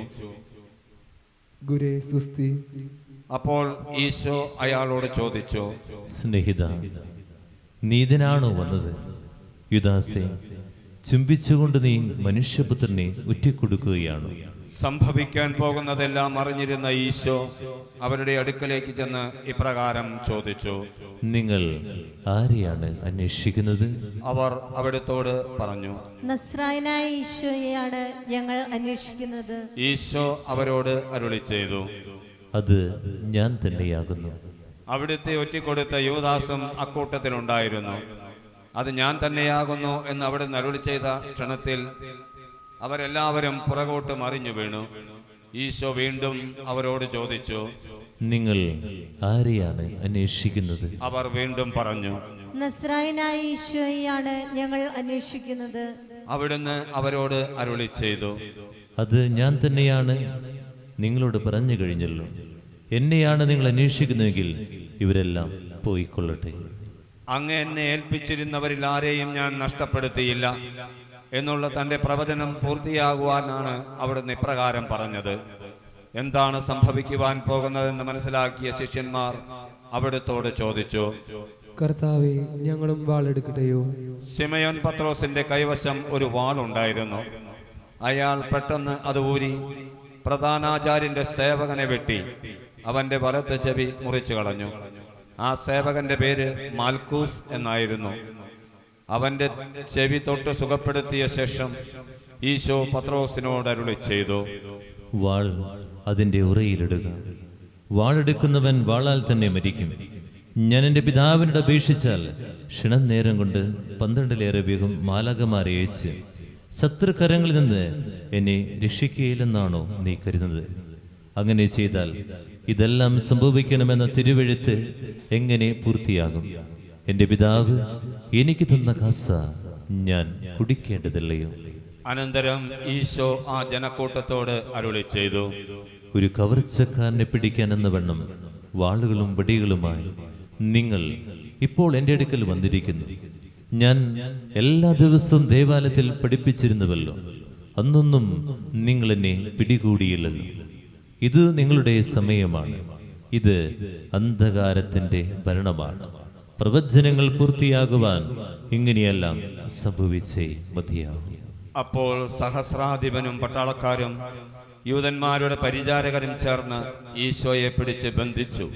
ഗുരേ സുസ്തി. അപ്പോൾ ഈശോ അയാളോട് ചോദിച്ചു, സ്നേഹിത, നീ ഇതിനാണോ വന്നത്? യുദാസേ, ചുംബിച്ചുകൊണ്ട് നീ മനുഷ്യപുത്രനെ ഒറ്റിക്കൊടുക്കുകയാണോ? സംഭവിക്കാൻ പോകുന്നതെല്ലാം അറിഞ്ഞിരുന്ന ഈശോ അവരുടെ അടുക്കലേക്ക് ചെന്ന് ഇപ്രകാരം ചോദിച്ചു, നിങ്ങൾ ആരെയാണ് അന്വേഷിക്കുന്നത്? അവർ അവിടുത്തോട് പറഞ്ഞു, നസ്രായനായ ഈശോയെയാണ് ഞങ്ങൾ അന്വേഷിക്കുന്നത്. ഈശോ അവരോട് അരുളി ചെയ്തു, അത് ഞാൻ തന്നെയാകുന്നു. അവിടുത്തെ ഒറ്റിക്കൊടുത്ത യൂദാസും അക്കൂട്ടത്തിലുണ്ടായിരുന്നു. അത് ഞാൻ തന്നെയാകുന്നു എന്ന് അവിടുന്ന് അരുളി ചെയ്ത ക്ഷണത്തിൽ അവരെല്ലാവരും പുറകോട്ട് മറിഞ്ഞു വീണു. ഈശോ വീണ്ടും അവരോട് ചോദിച്ചു, നിങ്ങൾ ആരെയാണ് അന്വേഷിക്കുന്നത്? അവർ വീണ്ടും പറഞ്ഞു, നസ്രായനായ ഈശോയെയാണ് ഞങ്ങൾ അന്വേഷിക്കുന്നത്. അവിടുന്ന് അവരോട് അരുളി ചെയ്തു, അത് ഞാൻ തന്നെയാണ് നിങ്ങളോട് പറഞ്ഞു കഴിഞ്ഞല്ലോ. എന്നെയാണ് നിങ്ങൾ അന്വേഷിക്കുന്നതെങ്കിൽ ഇവരെല്ലാം പോയിക്കൊള്ളട്ടെ. അങ്ങ് എന്നെ ഏൽപ്പിച്ചിരുന്നവരിൽ ആരെയും ഞാൻ നഷ്ടപ്പെടുത്തിയില്ല എന്നുള്ള തന്റെ പ്രവചനം പൂർത്തിയാകുവാനാണ് അവിടുന്ന് ഇപ്രകാരം പറഞ്ഞത്. എന്താണ് സംഭവിക്കുവാൻ പോകുന്നതെന്ന് മനസ്സിലാക്കിയ ശിഷ്യന്മാർ അവിടുത്തോട് ചോദിച്ചു, കർത്താവേ, ഞങ്ങളും വാളെടുക്കട്ടെയോ? ശിമയോൻ പത്രോസിന്റെ കൈവശം ഒരു വാളുണ്ടായിരുന്നു. അയാൾ പെട്ടെന്ന് അത് ഊരി പ്രധാനാചാര്യന്റെ സേവകനെ വെട്ടി അവന്റെ വലത്ത് ചെവി മുറിച്ചു കളഞ്ഞു. ആ സേവകന്റെ പേര് മാൽക്കൂസ് എന്നായിരുന്നു. അവന്റെ ചെവി തൊട്ട് സുഖപ്പെടുത്തിയ ശേഷം ഈശോ പത്രോസിനോട് അരുളി ചെയ്തു, വാൾ അതിൻ്റെ ഉറയിലിടുക. വാളെടുക്കുന്നവൻ വാളാൽ തന്നെ മരിക്കും. ഞാൻ എൻ്റെ പിതാവിനോട് അപേക്ഷിച്ചാൽ ക്ഷണം നേരം കൊണ്ട് 12-ലേറെ വേഗം മാലാഖമാരെ അയച്ച് ശത്രുകരങ്ങളിൽ നിന്ന് എന്നെ രക്ഷിക്കുകയില്ലെന്നാണോ നീ കരുതുന്നത്? അങ്ങനെ ചെയ്താൽ ഇതെല്ലാം സംഭവിക്കണമെന്ന തിരുവെഴുത്ത് എങ്ങനെ പൂർത്തിയാകും? എൻ്റെ പിതാവ് എനിക്ക് തന്ന കാസ ഞാൻ കുടിക്കേണ്ടതില്ലയോ? അനന്തരം ഈശോ ആ ജനക്കൂട്ടത്തോട് അരുളി ചെയ്തു, ഒരു കവർച്ചക്കാരനെ പിടിക്കാൻ എന്ന വണ്ണം വാളുകളും വടികളുമായി നിങ്ങൾ ഇപ്പോൾ എൻ്റെ അടുക്കൽ വന്നിരിക്കുന്നു. ഞാൻ എല്ലാ ദിവസവും ദേവാലയത്തിൽ പഠിപ്പിച്ചിരുന്നുവല്ലോ, അന്നൊന്നും നിങ്ങൾ എന്നെ പിടികൂടിയില്ലല്ലോ. ഇത് നിങ്ങളുടെ സമയമാണ്, ഇത് അന്ധകാരത്തിൻ്റെ ഭരണമാണ്. പ്രവചനങ്ങൾ പൂർത്തിയാകുവാൻ ഇങ്ങനെയെല്ലാം സംഭവിച്ചേ മതിയാകും. അപ്പോൾ സഹസ്രാധിപനും പട്ടാളക്കാരും യൂതന്മാരുടെ പരിചാരകരും ചേർന്ന് ഈശോയെ പിടിച്ച് ബന്ധിച്ചു.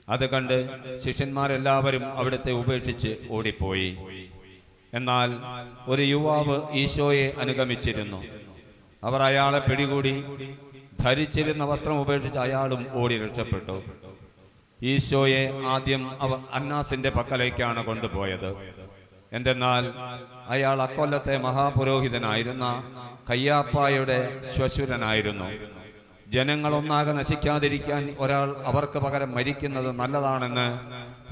അത് കണ്ട് ശിഷ്യന്മാരെല്ലാവരും അവിടുത്തെ ഉപേക്ഷിച്ച് ഓടിപ്പോയി. എന്നാൽ ഒരു യുവാവ് ഈശോയെ അനുഗമിച്ചിരുന്നു. അവർ അയാളെ പിടികൂടി ധരിച്ചിരുന്ന വസ്ത്രം ഉപേക്ഷിച്ച് അയാളും ഓടി രക്ഷപ്പെട്ടു. ഈശോയെ ആദ്യം അവർ അന്നാസിന്റെ പക്കലേക്കാണ് കൊണ്ടുപോയത്. എന്തെന്നാൽ അയാൾ അക്കൊല്ലത്തെ മഹാപുരോഹിതനായിരുന്ന കയ്യാപ്പായുടെ ശ്വശുരനായിരുന്നു. ജനങ്ങളൊന്നാകെ നശിക്കാതിരിക്കാൻ ഒരാൾ അവർക്ക് പകരം മരിക്കുന്നത് നല്ലതാണെന്ന്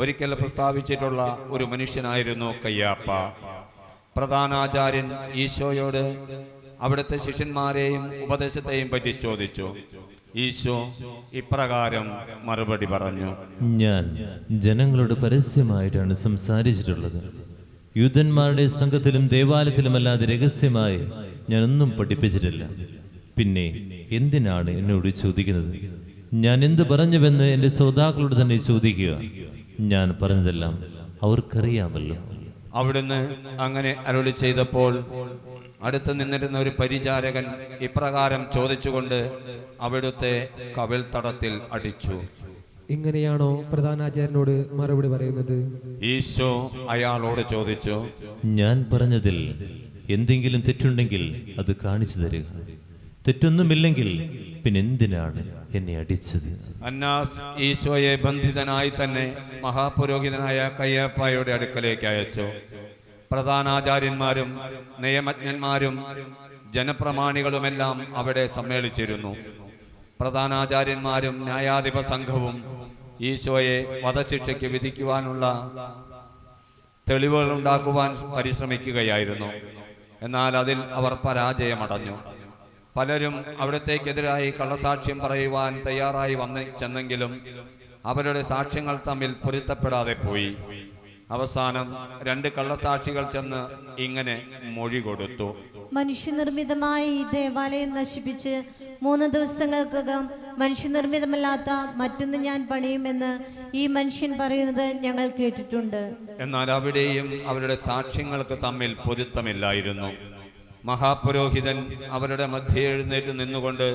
ഒരിക്കൽ പ്രസ്താവിച്ചിട്ടുള്ള ഒരു മനുഷ്യനായിരുന്നു കയ്യാപ്പ. പ്രധാനാചാര്യൻ ഈശോയോട് അവിടുത്തെ ശിഷ്യന്മാരെയും ഉപദേശത്തെയും പറ്റി ചോദിച്ചു. ഈശോ ഇപ്രകാരം മറുപടി പറഞ്ഞു: ഞാൻ ജനങ്ങളോട് പരസ്യമായിട്ടാണ് സംസാരിച്ചിട്ടുള്ളത്. യൂതന്മാരുടെ സംഘത്തിലും ദേവാലയത്തിലുമല്ലാതെ രഹസ്യമായി ഞാനൊന്നും പഠിപ്പിച്ചിട്ടില്ല. പിന്നെ എന്തിനാണ് എന്നോട് ചോദിക്കുന്നത്? ഞാൻ എന്ത് പറഞ്ഞുവെന്ന് എൻ്റെ ശ്രോതാക്കളോട് തന്നെ ചോദിക്കുക. ഞാൻ പറഞ്ഞതെല്ലാം അവർക്കറിയാമല്ലോ. അവിടുന്ന് അങ്ങനെ അരുളി ചെയ്തപ്പോൾ അടുത്ത് നിന്നിരുന്ന ഒരു പരിചാരകൻ ഇപ്രകാരം ചോദിച്ചുകൊണ്ട് അവിടുത്തെ കവിൾത്തടത്തിൽ അടിച്ചു. ഇങ്ങനെയാണോ പ്രധാനാചാര്യനോട് മറുപടി പറയുന്നത്? ഈശോ അയാളോട് ചോദിച്ചു: ഞാൻ പറഞ്ഞതിൽ എന്തെങ്കിലും തെറ്റുണ്ടെങ്കിൽ അത് കാണിച്ചു തരിക. തെറ്റൊന്നുമില്ലെങ്കിൽ പിന്നെന്തിനാണ് എന്നെ അടിച്ചത്? അന്നാസ് ഈശോയെ ബന്ധിതനായി തന്നെ മഹാപുരോഹിതനായ കയ്യാപ്പായുടെ അടുക്കലേക്ക് അയച്ചു. പ്രധാനാചാര്യന്മാരും നിയമജ്ഞന്മാരും ജനപ്രമാണികളുമെല്ലാം അവിടെ സമ്മേളിച്ചിരുന്നു. പ്രധാനാചാര്യന്മാരും ന്യായാധിപ സംഘവും ഈശോയെ വധശിക്ഷയ്ക്ക് വിധിക്കുവാനുള്ള തെളിവുകൾ ഉണ്ടാക്കുവാൻ പരിശ്രമിക്കുകയായിരുന്നു. എന്നാൽ അതിൽ അവർ പരാജയമടഞ്ഞു. പലരും അവിടത്തേക്കെതിരായി കള്ളസാക്ഷ്യം പറയുവാൻ തയ്യാറായി ചെന്നെങ്കിലും അവരുടെ സാക്ഷ്യങ്ങൾ തമ്മിൽ പൊരുത്തപ്പെടാതെ പോയി. അവസാനം 2 കള്ളസാക്ഷികൾ ചെന്ന് ഇങ്ങനെ മൊഴി കൊടുത്തു: മനുഷ്യനിർമ്മിതമായ ഈ ദേവാലയം നശിപ്പിച്ച് 3 ദിവസങ്ങൾക്കകം മനുഷ്യനിർമ്മിതമല്ലാത്ത മറ്റൊന്ന് ഞാൻ പണിയുമെന്ന് ഈ മനുഷ്യൻ പറയുന്നത് ഞങ്ങൾ കേട്ടിട്ടുണ്ട്. എന്നാൽ അവിടെയും അവരുടെ സാക്ഷ്യങ്ങൾക്ക് തമ്മിൽ പൊരുത്തമില്ലായിരുന്നു. മഹാപുരോഹിതൻ അവരുടെ മധ്യേ എഴുന്നേറ്റ് നിന്നുകൊണ്ട്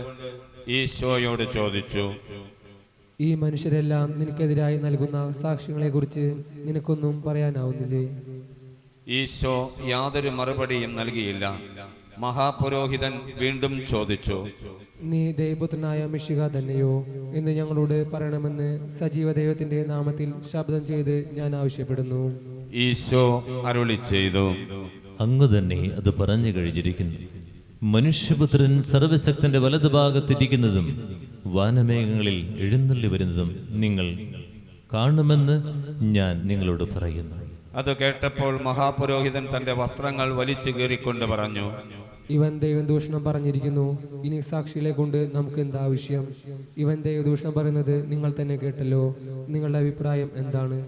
ഈശോയോട് ചോദിച്ചു: ഈ മനുഷ്യരെല്ലാം നിനക്കെതിരായി നൽകുന്ന സാക്ഷ്യങ്ങളെക്കുറിച്ച് നിനക്കൊന്നും പറയാനാവുന്നില്ലേ? ഈശോ യാതൊരു മറുപടിയും നൽകിയില്ല. മഹാപുരോഹിതൻ വീണ്ടും ചോദിച്ചു: നീ ദൈവപുത്രനായ മിശിഹ തന്നെയോ എന്ന് ഞങ്ങളോട് പറയണമെന്ന് സജീവ ദൈവത്തിന്റെ നാമത്തിൽ ശബ്ദം ചെയ്ത് ഞാൻ ആവശ്യപ്പെടുന്നു. ഈശോ അരുളി ചെയ്തു: അങ്ങ് തന്നെ അത് പറഞ്ഞു കഴിഞ്ഞിരിക്കുന്നു. മനുഷ്യപുത്രൻ സർവശക്തന്റെ വലതുഭാഗത്തിരിക്കുന്നതും വാനമേഘങ്ങളിൽ എഴുന്നള്ളി വരുന്നതും നിങ്ങൾ കാണുമെന്ന് ഞാൻ നിങ്ങളോട് പറയുന്നു. അത് കേട്ടപ്പോൾ മഹാപുരോഹിതൻ തന്റെ വസ്ത്രങ്ങൾ വലിച്ചു കീറിക്കൊണ്ട് പറഞ്ഞു: ഇവൻ ദൈവദൂഷണം പറഞ്ഞിരിക്കുന്നു. ഇനി സാക്ഷികളെ കൊണ്ട് നമുക്ക് എന്താവശ്യം? ഇവൻ ദൈവദൂഷണം പറയുന്നത് നിങ്ങൾ തന്നെ കേട്ടല്ലോ. നിങ്ങളുടെ അഭിപ്രായം എന്താണ്?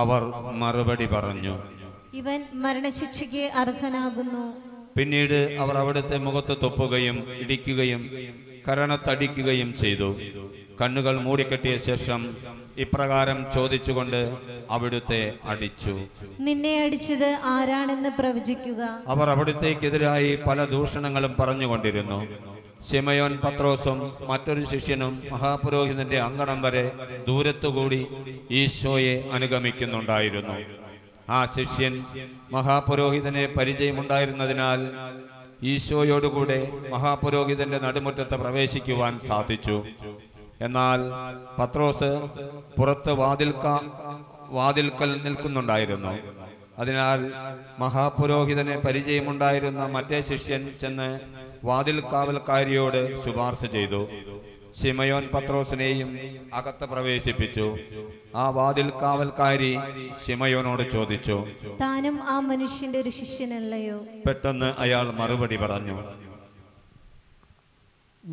അവർ മറുപടി പറഞ്ഞു: ഇവൻ മരണശിക്ഷയ്ക്ക് അർഹനാകുന്നു. പിന്നീട് അവർ അവിടുത്തെ മുഖത്ത് തൊപ്പുകയും ഇടിക്കുകയും കരണത്തടിക്കുകയും ചെയ്തു. കണ്ണുകൾ മൂടിക്കെട്ടിയ ശേഷം ഇപ്രകാരം ചോദിച്ചുകൊണ്ട് അവിടുത്തെ അടിച്ചു: നിന്നെ അടിച്ചത് ആരാണെന്ന് പ്രവചിക്കുക. അവർ അവിടുത്തേക്കെതിരായി പല ദൂഷണങ്ങളും പറഞ്ഞുകൊണ്ടിരുന്നു. ശിമയോൻ പത്രോസും മറ്റൊരു ശിഷ്യനും മഹാപുരോഹിതന്റെ അങ്കണം വരെ ദൂരത്തുകൂടി ഈശോയെ അനുഗമിക്കുന്നുണ്ടായിരുന്നു. ആ ശിഷ്യൻ മഹാപുരോഹിതനെ പരിചയമുണ്ടായിരുന്നതിനാൽ ഈശോയോടുകൂടെ മഹാപുരോഹിതന്റെ നടുമുറ്റത്ത് പ്രവേശിക്കുവാൻ സാധിച്ചു. എന്നാൽ പത്രോസ് പുറത്ത് വാതിൽക്കൽ നിൽക്കുന്നുണ്ടായിരുന്നു. അതിനാൽ മഹാപുരോഹിതനെ പരിചയമുണ്ടായിരുന്ന മറ്റേ ശിഷ്യൻ ചെന്ന് വാതിൽ കാവൽക്കാരിയോട് ശുപാർശ ചെയ്തു. ശിമയോൻ പത്രോസിനെയും അകത്ത് പ്രവേശിപ്പിച്ചു. ആ വാതിൽ കാവൽക്കാരി ശിമയോനോട് ചോദിച്ചു: താനും ആ മനുഷ്യന്റെ ഒരു ശിഷ്യനല്ലയോ? പെട്ടെന്ന് അയാൾ മറുപടി പറഞ്ഞു: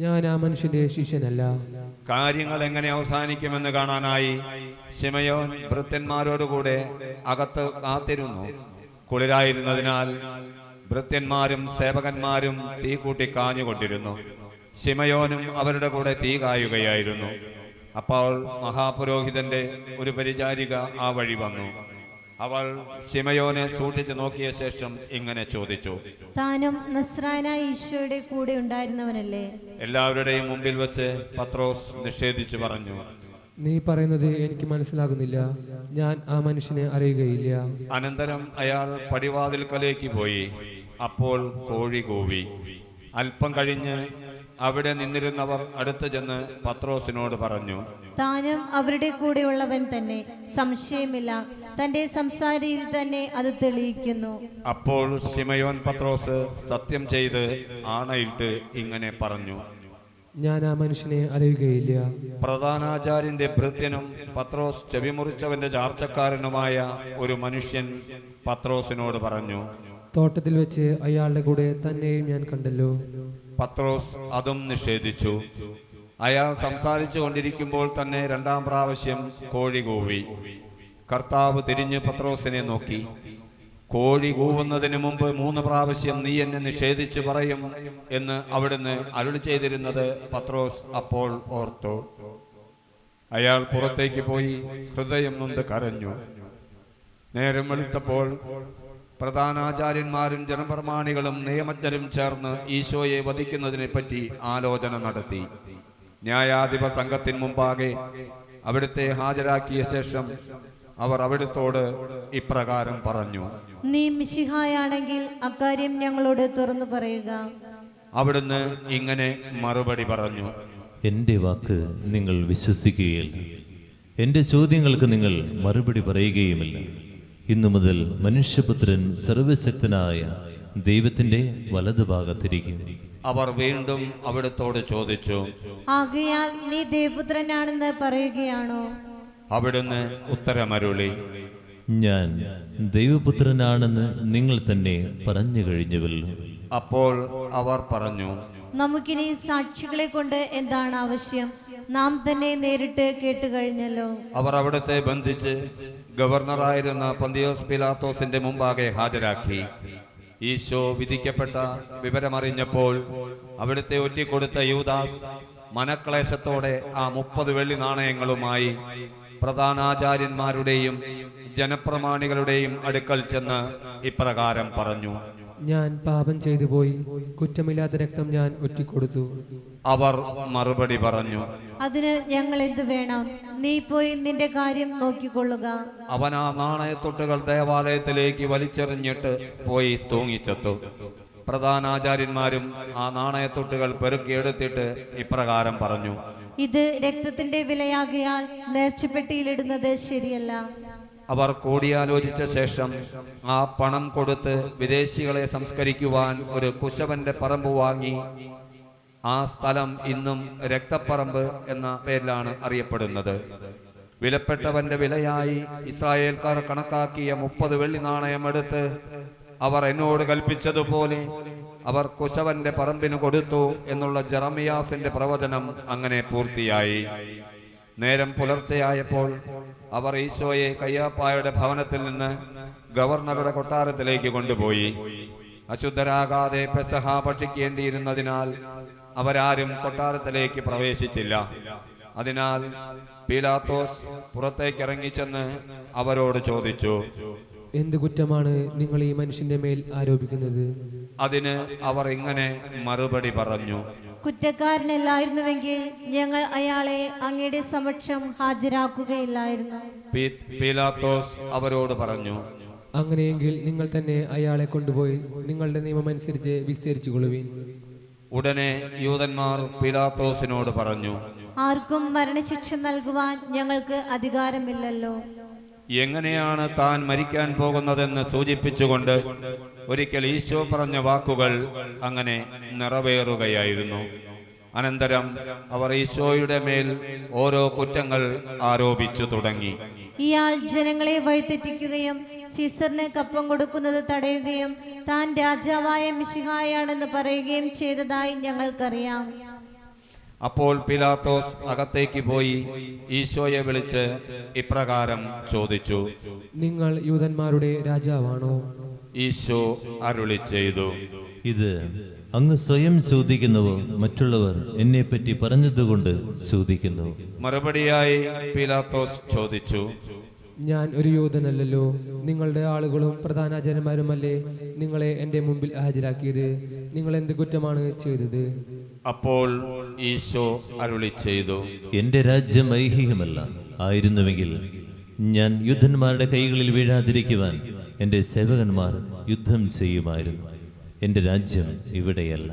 ഞാൻ ആ മനുഷ്യന്റെ ശിഷ്യനല്ല. കാര്യങ്ങൾ എങ്ങനെ അവസാനിക്കുമെന്ന് കാണാനായി ശിമയോൻ ഭൃത്യന്മാരോടുകൂടെ അകത്ത് കാത്തിരുന്നു. കുളിരായിരുന്നതിനാൽ ഭൃത്യന്മാരും സേവകന്മാരും തീ കൂട്ടി കാഞ്ഞുകൊണ്ടിരുന്നു. ശിമയോനും അവരുടെ കൂടെ തീ കായുകയായിരുന്നു. അപ്പോൾ മഹാപുരോഹിതന്റെ ഒരു പരിചാരിക ആ വഴി വന്നു. അവൾ ശിമയോനെ സൂക്ഷിച്ചു നോക്കിയ ശേഷം ഇങ്ങനെ ചോദിച്ചു, താനും നസ്രായനായ ഈശോയുടെ കൂടെ ഉണ്ടായിരുന്നവനല്ലേ? എല്ലാവരുടെയും മുമ്പിൽ വെച്ച് പത്രോസ് നിഷേധിച്ചു പറഞ്ഞു, നീ പറയുന്നത് എനിക്ക് മനസ്സിലാകുന്നില്ല. ഞാൻ ആ മനുഷ്യനെ അറിയുകയില്ല. അനന്തരം അയാൾ പടിവാതിൽക്കലേക്ക് പോയി. അപ്പോൾ കോഴി കൂവി. അല്പം കഴിഞ്ഞ് അവിടെ നിന്നിരുന്നവർ അടുത്ത് ചെന്ന് പത്രോസിനോട് പറഞ്ഞു, താനും അവരുടെ കൂടെയുള്ളവൻ തന്നെ, സംശയമില്ല. തന്റെ സംസാര രീതി തന്നെ അത് തെളിയിക്കുന്നു. അപ്പോൾ ശിമയോൻ പത്രോസ് സത്യം ചെയ്ത് ആണയിട്ട് ഇങ്ങനെ പറഞ്ഞു, ഞാൻ ആ മനുഷ്യനെ അറിയുകയില്ല. പ്രധാനാചാര്യന്റെ ഭൃത്യനും പത്രോസ് ചെവിമുറിച്ചവന്റെ ചാർച്ചക്കാരനുമായ ഒരു മനുഷ്യൻ പത്രോസിനോട് പറഞ്ഞു, തോട്ടത്തിൽ വെച്ച് അയാളുടെ കൂടെ തന്നെയും ഞാൻ കണ്ടല്ലോ. പത്രോസ് അതും നിഷേധിച്ചു. അയാൾ സംസാരിച്ചു കൊണ്ടിരിക്കുമ്പോൾ തന്നെ രണ്ടാം പ്രാവശ്യം കോഴി കൂവി. കർത്താവ് തിരിഞ്ഞ് പത്രോസിനെ നോക്കി, കോഴി കൂവുന്നതിന് മുമ്പ് 3 പ്രാവശ്യം നീ എന്നെ നിഷേധിച്ചു പറയും എന്ന് അവിടുന്ന് അരുളി ചെയ്തിരുന്നത് പത്രോസ് അപ്പോൾ ഓർത്തു. അയാൾ പുറത്തേക്ക് പോയി ഹൃദയം നൊന്ത് കരഞ്ഞു. നേരം വെളുത്തപ്പോൾ പ്രധാനാചാര്യന്മാരും ജനപ്രമാണികളും നിയമജ്ഞരും ചേർന്ന് ഈശോയെ വധിക്കുന്നതിനെ പറ്റി ആലോചന നടത്തി. ന്യായാധിപ സംഘത്തിന് മുമ്പാകെ അവിടുത്തെ ഹാജരാക്കിയ ശേഷം അവർ അവിടുത്തോട് ഇപ്രകാരം പറഞ്ഞു, നീ മിശിഹായാണെങ്കിൽ അക്കാര്യം ഞങ്ങളോട് തുറന്നു പറയുക. അവിടുന്ന് ഇങ്ങനെ മറുപടി പറഞ്ഞു, എൻ്റെ വാക്ക് നിങ്ങൾ വിശ്വസിക്കുകയില്ല, എൻ്റെ ചോദ്യങ്ങൾക്ക് നിങ്ങൾ മറുപടി പറയുകയുമില്ല. ഇന്നു മുതൽ മനുഷ്യപുത്രൻ സർവശക്തനായ ദൈവത്തിൻ്റെ വലതുഭാഗത്തിരിക്കും. അവർ വീണ്ടും അവിടുത്തോട് ചോദിച്ചു, ആകയാൽ നീ ദേവപുത്രനാണെന്ന് പറയുകയാണോ? അവിടുന്ന് ഉത്തരമരുളി, ഞാൻ ദൈവപുത്രനാണെന്ന് നിങ്ങൾ തന്നെ പറഞ്ഞു കഴിഞ്ഞുവല്ലോ. അപ്പോൾ അവർ പറഞ്ഞു, നമുക്കിനി സാക്ഷികളെ കൊണ്ട് എന്താണ് ആവശ്യം? നാം തന്നെ നേരിട്ട് കേട്ടുകഴിഞ്ഞല്ലോ. അവർ അവിടുത്തെ ബന്ധിച്ച് ഗവർണറായിരുന്ന പന്തിയോസ് പീലാത്തോസിന്റെ മുമ്പാകെ ഹാജരാക്കി. ഈശോ വിധിക്കപ്പെട്ട വിവരമറിഞ്ഞപ്പോൾ അവിടുത്തെ ഒറ്റിക്കൊടുത്ത യൂദാസ് മനക്ലേശത്തോടെ ആ 30 വെള്ളി നാണയങ്ങളുമായി പ്രധാനാചാര്യന്മാരുടെയും ജനപ്രമാണികളുടെയും അടുക്കൽ ചെന്ന് ഇപ്രകാരം പറഞ്ഞു, ഞാൻ പാപം ചെയ്തു പോയി. കുറ്റമില്ലാത്ത രക്തം ഞാൻ ഒറ്റിക്കൊടുത്തു. അവർ മറുപടി പറഞ്ഞു, അതിന് ഞങ്ങൾ എന്ത് വേണം? നീ പോയി നിന്റെ കാര്യം നോക്കിക്കൊള്ളുക. അവൻ ആ നാണയത്തൊട്ടുകൾ ദേവാലയത്തിലേക്ക് വലിച്ചെറിഞ്ഞിട്ട് പോയി തൂങ്ങിച്ചെത്തു. പ്രധാനാചാര്യന്മാരും ആ നാണയത്തൊട്ടുകൾ പെറുക്കിയെടുത്തിട്ട് ഇപ്രകാരം പറഞ്ഞു, ഇത് രക്തത്തിന്റെ വിലയാകിയാൽ നേർച്ചപ്പെട്ടിയിലിടുന്നത് ശരിയല്ല. അവർ കൂടിയാലോചിച്ച ശേഷം ആ പണം കൊടുത്ത് വിദേശികളെ സംസ്കരിക്കുവാൻ ഒരു കുശവന്റെ പറമ്പ് വാങ്ങി. ആ സ്ഥലം ഇന്നും രക്തപ്പറമ്പ് എന്ന പേരിലാണ് അറിയപ്പെടുന്നത്. വിലപ്പെട്ടവന്റെ വിലയായി ഇസ്രായേൽക്കാർ കണക്കാക്കിയ 30 വെള്ളി നാണയം എടുത്ത് അവർ എന്നോട് കൽപ്പിച്ചതുപോലെ അവർ കുശവന്റെ പറമ്പിന് കൊടുത്തു എന്നുള്ള ജെറമിയാസിന്റെ പ്രവചനം അങ്ങനെ പൂർത്തിയായി. നേരം പുലർച്ചെയായപ്പോൾ അവർ ഈശോയെ കയ്യാപ്പായുടെ ഭവനത്തിൽ നിന്ന് ഗവർണറുടെ കൊട്ടാരത്തിലേക്ക് കൊണ്ടുപോയി. അശുദ്ധരാകാതെ പെസഹ ഭക്ഷിക്കേണ്ടിയിരുന്നതിനാൽ അവരാരും കൊട്ടാരത്തിലേക്ക് പ്രവേശിച്ചില്ല. അതിനാൽ പീലാത്തോസ് പുറത്തേക്കിറങ്ങിച്ചെന്ന് അവരോട് ചോദിച്ചു, എന്ത് കുറ്റമാണ് നിങ്ങൾ ഈ മനുഷ്യന്റെ മേൽ ആരോപിക്കുന്നത്? അതിന് അവർ ഇങ്ങനെ മറുപടി പറഞ്ഞു, കുറ്റക്കാരനല്ലായിരുന്നുവെങ്കിൽ ഞങ്ങൾ അയാളെ അങ്ങയുടെ സമക്ഷം ഹാജരാക്കുകയില്ലായിരുന്നു. പീലാത്തോസ് അവരോട് പറഞ്ഞു, അങ്ങനെയെങ്കിൽ നിങ്ങൾ തന്നെ അയാളെ കൊണ്ടുപോയി നിങ്ങളുടെ നിയമമനുസരിച്ച് വിസ്തരിച്ചുകൊള്ളുവിൻ. ഉടനെ യൂതന്മാർ പീലാത്തോസിനോട് പറഞ്ഞു, ആർക്കും മരണശിക്ഷ നൽകുവാൻ ഞങ്ങൾക്ക് അധികാരമില്ലല്ലോ. എങ്ങനെയാണ് താൻ മരിക്കാൻ പോകുന്നതെന്ന് സൂചിപ്പിച്ചുകൊണ്ട് ഒരിക്കൽ ഈശോ പറഞ്ഞ വാക്കുകൾ അങ്ങനെ നിറവേറുകയായിരുന്നു. അനന്തരം അവർ ഈശോയുടെ മേൽ ഓരോ കുറ്റങ്ങൾ ആരോപിച്ചു തുടങ്ങി. ഇയാൾ ജനങ്ങളെ വഴിതെറ്റിക്കുകയും സീസറിന് കപ്പം കൊടുക്കുന്നത് തടയുകയും താൻ രാജാവായ മിശിഹായാണെന്ന് പറയുകയും ചെയ്തതായി ഞങ്ങൾക്കറിയാം. അപ്പോൾ പീലാത്തോസ് അകത്തേക്ക് പോയി ഈശോയെ വിളിച്ച് ഇപ്രകാരം ചോദിച്ചു, നിങ്ങൾ യൂതന്മാരുടെ രാജാവാണോ? ഈശോ അരുളി ചെയ്തു, ഇത് അങ്ങ് സ്വയം ചോദിക്കുന്നുവോ, മറ്റുള്ളവർ എന്നെപ്പറ്റി പറഞ്ഞതുകൊണ്ട് ചോദിക്കുന്നു? മറുപടിയായി പീലാത്തോസ് ചോദിച്ചു, ഞാൻ ഒരു യൂതനല്ലല്ലോ. നിങ്ങളുടെ ആളുകളും പ്രധാനാചാര്യന്മാരുമല്ലേ നിങ്ങളെ എൻ്റെ മുമ്പിൽ ഹാജരാക്കിയത്. നിങ്ങൾ എന്ത് കുറ്റമാണ് ചെയ്തത്? അപ്പോൾ ഈശോ അരുളി ചെയ്തു, എന്റെ രാജ്യം ഐഹികമല്ല. ആയിരുന്നുവെങ്കിൽ ഞാൻ യുദ്ധന്മാരുടെ കൈകളിൽ വീഴാതിരിക്കുവാൻ എൻ്റെ സേവകന്മാർ യുദ്ധം ചെയ്യുമായിരുന്നു. എൻ്റെ രാജ്യം ഇവിടെയല്ല.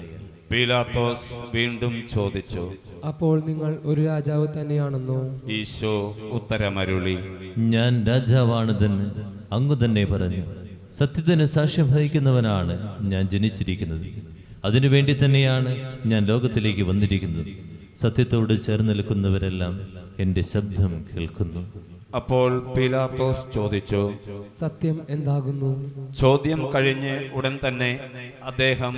പീലാത്തോസ് വീണ്ടും ചോദിച്ചു, അപ്പോൾ നിങ്ങൾ ഒരു രാജാവ് തന്നെയാണെന്നോ? ഈശോ ഉത്തരമരുളി, ഞാൻ രാജാവാണെന്ന് അങ്ങ് തന്നെ പറഞ്ഞു. സത്യത്തിന് സാക്ഷ്യം വഹിക്കുന്നവനാണ് ഞാൻ ജനിച്ചിരിക്കുന്നത്. അതിനുവേണ്ടി തന്നെയാണ് ഞാൻ ലോകത്തിലേക്ക് വന്നിരിക്കുന്നത്. സത്യത്തോട് ചേർന്ന് നിൽക്കുന്നവരെല്ലാം എൻ്റെ ശബ്ദം കേൾക്കുന്നു. അപ്പോൾ പീലാത്തോസ് ചോദിച്ചു, സത്യം എന്താകുന്നു? ചോദ്യം കഴിഞ്ഞ് ഉടൻ തന്നെ അദ്ദേഹം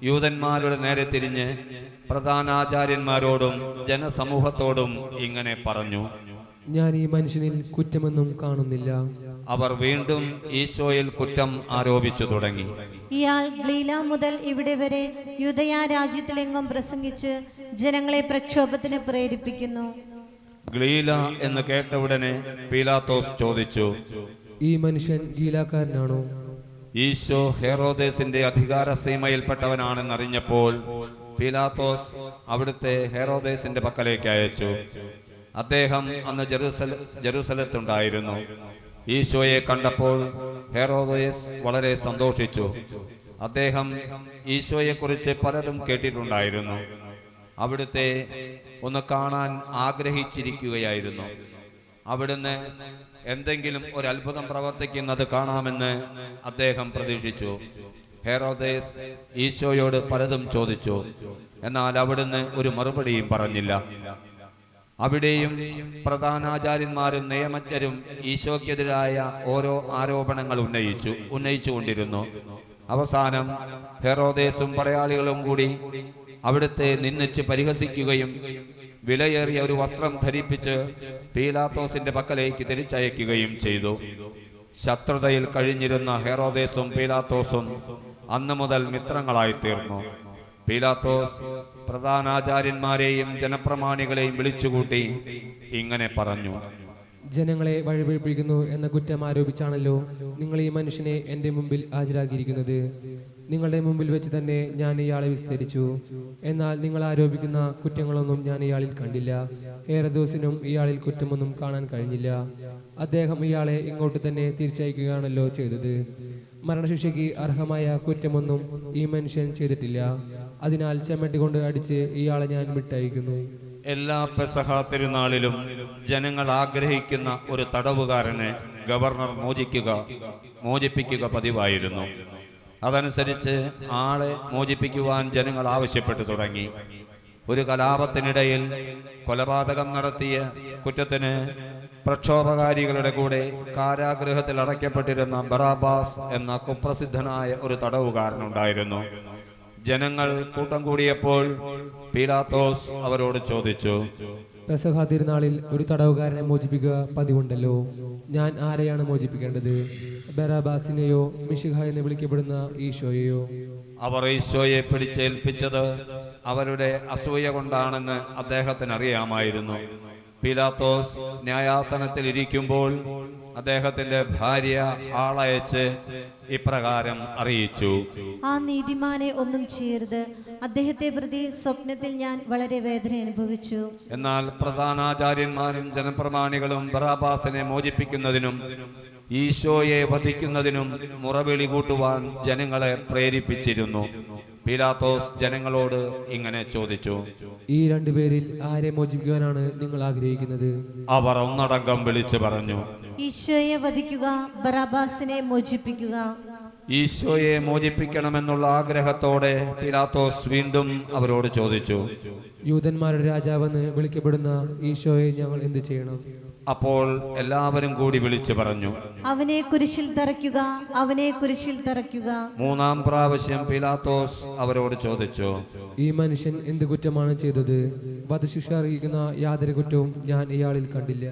യൂതന്മാരുടെ നേരെ തിരിഞ്ഞ് പ്രധാനാചാര്യന്മാരോടും ജനസമൂഹത്തോടും ഇങ്ങനെ പറഞ്ഞു, ഞാൻ ഈ മനുഷ്യനിൽ കുറ്റമൊന്നും കാണുന്നില്ല. അവർ വീണ്ടും ഈശോയിൽ കുറ്റം ആരോപിച്ചു തുടങ്ങി. ഇയാൾ ഗലീല മുതൽ ഇവിടെ വരെ യൂദയ രാജ്യത്തിലെങ്ങും പ്രസംഗിച്ച് ജനങ്ങളെ പ്രക്ഷോഭത്തിന് പ്രേരിപ്പിക്കുന്നു. ഗലീല എന്ന് കേട്ട ഉടനെ പീലാത്തോസ് ചോദിച്ചു, ഈ മനുഷ്യൻ ഗലീലക്കാരനാണോ? ഈശോ ഹെറോദേസിന്റെ അധികാര സീമയിൽപ്പെട്ടവനാണെന്നറിഞ്ഞപ്പോൾ പീലാത്തോസ് അവിടുത്തെ ഹെറോദേസിന്റെ പക്കലേക്ക് അയച്ചു. അദ്ദേഹം അന്ന് ജെറുസലത്തുണ്ടായിരുന്നു. ഈശോയെ കണ്ടപ്പോൾ ഹെറോദേസ് വളരെ സന്തോഷിച്ചു. അദ്ദേഹം ഈശോയെക്കുറിച്ച് പലതും കേട്ടിട്ടുണ്ടായിരുന്നു. അവിടുത്തെ ഒന്ന് കാണാൻ ആഗ്രഹിച്ചിരിക്കുകയായിരുന്നു. അവിടുന്ന് എന്തെങ്കിലും ഒരു അത്ഭുതം പ്രവർത്തിക്കുന്നത് കാണാമെന്ന് അദ്ദേഹം പ്രതീക്ഷിച്ചു. ഹെറോദേസ് ഈശോയോട് പലതും ചോദിച്ചു, എന്നാൽ അവിടുന്ന് ഒരു മറുപടിയും പറഞ്ഞില്ല. അവിടെയും പ്രധാനാചാര്യന്മാരും നിയമജ്ഞരും ഈശോയ്ക്കെതിരായ ഓരോ ആരോപണങ്ങൾ ഉന്നയിച്ചുകൊണ്ടിരുന്നു. അവസാനം ഹെറോദേസും പടയാളികളും കൂടി അവിടുത്തെ നിന്ദിച്ച് പരിഹസിക്കുകയും വിലയേറിയ ഒരു വസ്ത്രം ധരിപ്പിച്ച് പീലാത്തോസിന്റെ പക്കലേക്ക് തിരിച്ചയക്കുകയും ചെയ്തു. ശത്രുതയിൽ കഴിഞ്ഞിരുന്ന ഹെറോദേസും പീലാത്തോസും അന്നു മുതൽ മിത്രങ്ങളായി തീർന്നു. പീലാത്തോസ് പ്രധാനാചാര്യന്മാരെയും ജനപ്രമാണികളെയും വിളിച്ചുകൂട്ടി ഇങ്ങനെ പറഞ്ഞു, ജനങ്ങളെ വഴിപിഴപ്പിക്കുന്നു എന്ന കുറ്റം ആരോപിച്ചാണല്ലോ നിങ്ങൾ ഈ മനുഷ്യനെ എൻ്റെ മുമ്പിൽ ഹാജരാക്കിയിരിക്കുന്നത്. നിങ്ങളുടെ മുമ്പിൽ വെച്ച് തന്നെ ഞാൻ ഇയാളെ വിസ്തരിച്ചു. എന്നാൽ നിങ്ങൾ ആരോപിക്കുന്ന കുറ്റങ്ങളൊന്നും ഞാൻ ഇയാളിൽ കണ്ടില്ല. ഹെറോദേസിനും ഇയാളിൽ കുറ്റമൊന്നും കാണാൻ കഴിഞ്ഞില്ല. അദ്ദേഹം ഇയാളെ ഇങ്ങോട്ട് തന്നെ തിരിച്ചയക്കുകയാണല്ലോ ചെയ്തത്. മരണശിക്ഷയ്ക്ക് അർഹമായ കുറ്റമൊന്നും ഈ മനുഷ്യൻ ചെയ്തിട്ടില്ല. അതിനാൽ ചെമ്മട്ടികൊണ്ട് അടിച്ച് ഇയാളെ ഞാൻ വിട്ടയക്കുന്നു. എല്ലാ പെസഹ തിരുനാളിലും ജനങ്ങൾ ആഗ്രഹിക്കുന്ന ഒരു തടവുകാരനെ ഗവർണർ മോചിപ്പിക്കുക പതിവായിരുന്നു. അതനുസരിച്ച് ആളെ മോചിപ്പിക്കുവാൻ ജനങ്ങൾ ആവശ്യപ്പെട്ടു തുടങ്ങി. ഒരു കലാപത്തിനിടയിൽ കൊലപാതകം നടത്തിയ കുറ്റത്തിന് പ്രക്ഷോഭകാരികളുടെ കൂടെ കാരാഗൃഹത്തിൽ അടയ്ക്കപ്പെട്ടിരുന്ന ബറാബാസ് എന്ന കുപ്രസിദ്ധനായ ഒരു തടവുകാരനുണ്ടായിരുന്നു. ജനങ്ങൾ കൂട്ടം കൂടിയപ്പോൾ പീലാത്തോസ് അവരോട് ചോദിച്ചു, പെസഹ തിരുനാളിൽ ഒരു തടവുകാരനെ മോചിപ്പിക്കുക പതിവുണ്ടല്ലോ. ഞാൻ ആരെയാണ് മോചിപ്പിക്കേണ്ടത്? ബറാബാസിനെയോ മിശിഹ എന്ന് വിളിക്കപ്പെടുന്ന ഈശോയെയോ? അവർ ഈശോയെ പിടിച്ചേൽപ്പിച്ചത് അവരുടെ അസൂയ കൊണ്ടാണെന്ന് അദ്ദേഹത്തിന് അറിയാമായിരുന്നു. പീലാത്തോസ് ന്യായാസനത്തിൽ ഇരിക്കുമ്പോൾ അദ്ദേഹത്തിന്റെ ഭാര്യ ആളയച്ച് ഇപ്രകാരം അറിയിച്ചു, ആ നീതിമാനെ ഒന്നും ചെയ്യരുത്. അദ്ദേഹത്തെ പ്രതി സ്വപ്നത്തിൽ ഞാൻ വളരെ വേദന അനുഭവിച്ചു. എന്നാൽ പ്രധാനാചാര്യന്മാരും ജനപ്രമാണികളും ബറാബാസിനെ മോചിപ്പിക്കുന്നതിനും ഈശോയെ വധിക്കുന്നതിനും മുറവിളി കൂട്ടുവാൻ ജനങ്ങളെ പ്രേരിപ്പിച്ചിരുന്നു. പീലാത്തോസ് ജനങ്ങളോട് ഇങ്ങനെ ചോദിച്ചു, ഈ രണ്ടുപേരിൽ ആരെ മോചിപ്പിക്കുവാനാണ് നിങ്ങൾ ആഗ്രഹിക്കുന്നത്? അവർ ഒന്നടങ്കം വിളിച്ചു പറഞ്ഞു, ഈശോയെ വധിക്കുക, ബറാബാസിനെ മോചിപ്പിക്കുക. ഈശോയെ മോചിപ്പിക്കണമെന്നുള്ള ആഗ്രഹത്തോടെ പീലാത്തോസ് വീണ്ടും അവരോട് ചോദിച്ചു, യൂതന്മാരുടെ രാജാവെന്ന് വിളിക്കപ്പെടുന്ന ഈശോയെ ഞങ്ങൾ എന്ത് ചെയ്യണം? അപ്പോൾ എല്ലാവരും കൂടി വിളിച്ചു പറഞ്ഞു, അവനെ കുരിശിൽ തറയ്ക്കുക, അവനെ കുരിശിൽ തറയ്ക്കുക. മൂന്നാം പ്രാവശ്യം പീലാത്തോസ് അവരോട് ചോദിച്ചു, ഈ മനുഷ്യൻ എന്ത് കുറ്റമാണ് ചെയ്തത്? വധശിക്ഷ അറിയിക്കുന്ന യാതൊരു കുറ്റവും ഞാൻ ഇയാളിൽ കണ്ടില്ല.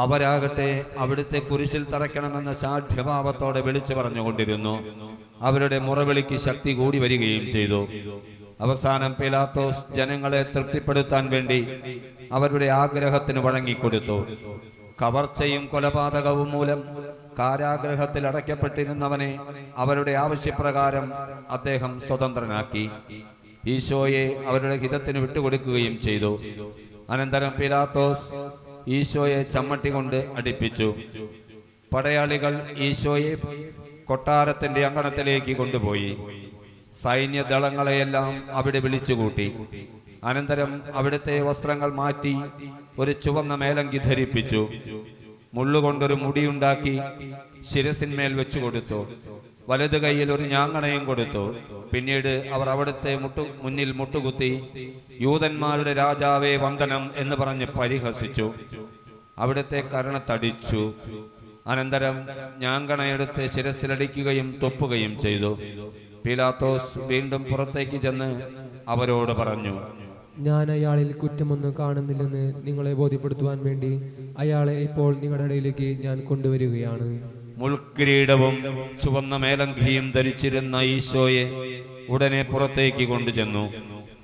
അവരാകട്ടെ അവിടുത്തെ കുരിശിൽ തറയ്ക്കണമെന്ന സാഠ്യഭാവത്തോടെ വിളിച്ചു പറഞ്ഞുകൊണ്ടിരുന്നു. അവരുടെ മുറവിളിക്ക് ശക്തി കൂടി വരികയും ചെയ്തു. അവസാനം പീലാത്തോസ് ജനങ്ങളെ തൃപ്തിപ്പെടുത്താൻ വേണ്ടി അവരുടെ ആഗ്രഹത്തിന് വഴങ്ങിക്കൊടുത്തു. കവർച്ചയും കൊലപാതകവും മൂലം കാരാഗ്രഹത്തിൽ അടയ്ക്കപ്പെട്ടിരുന്നവനെ അവരുടെ ആവശ്യപ്രകാരം അദ്ദേഹം സ്വതന്ത്രനാക്കി. ഈശോയെ അവരുടെ ഹിതത്തിന് വിട്ടുകൊടുക്കുകയും ചെയ്തു. അനന്തരം പീലാത്തോസ് ഈശോയെ ചമ്മട്ടി കൊണ്ട് അടിപ്പിച്ചു. പടയാളികൾ ഈശോയെ കൊട്ടാരത്തിന്റെ അങ്കണത്തിലേക്ക് കൊണ്ടുപോയി. സൈന്യദളങ്ങളെയെല്ലാം അവിടെ വിളിച്ചുകൂട്ടി. അനന്തരം അവിടുത്തെ വസ്ത്രങ്ങൾ മാറ്റി ഒരു ചുവന്ന മേലങ്കി ധരിപ്പിച്ചു. മുള്ളുകൊണ്ടൊരു മുടിയുണ്ടാക്കി ശിരസിന്മേൽ വെച്ചു കൊടുത്തു. വലതു കൈയിൽ ഒരു ഞാങ്ങണയും കൊടുത്തു. പിന്നീട് അവർ അവിടുത്തെ മുന്നിൽ മുട്ടുകുത്തി, യൂതന്മാരുടെ രാജാവേ വന്ദനം എന്ന് പറഞ്ഞ് പരിഹസിച്ചു. അവിടുത്തെ കരണത്തടിച്ചു. അനന്തരം ഞാങ്ങണയെടുത്ത് ശിരസിലടിക്കുകയും തൊപ്പുകയും ചെയ്തു. പീലാത്തോസ് വീണ്ടും പുറത്തേക്ക് ചെന്ന് അവരോട് പറഞ്ഞു, ഞാൻ അയാളിൽ കുറ്റമൊന്നും കാണുന്നില്ലെന്ന് നിങ്ങളെ ബോധ്യപ്പെടുത്തുവാൻ വേണ്ടി അയാളെ ഇപ്പോൾ നിങ്ങളുടെ ഇടയിലേക്ക് ഞാൻ കൊണ്ടുവരികയാണ്. മുൾക്കിരീടവും ചുവന്ന മേലങ്കിയും ധരിച്ചിരുന്ന ഈശോയെ ഉടനെ പുറത്തേക്ക് കൊണ്ടുചെന്നു.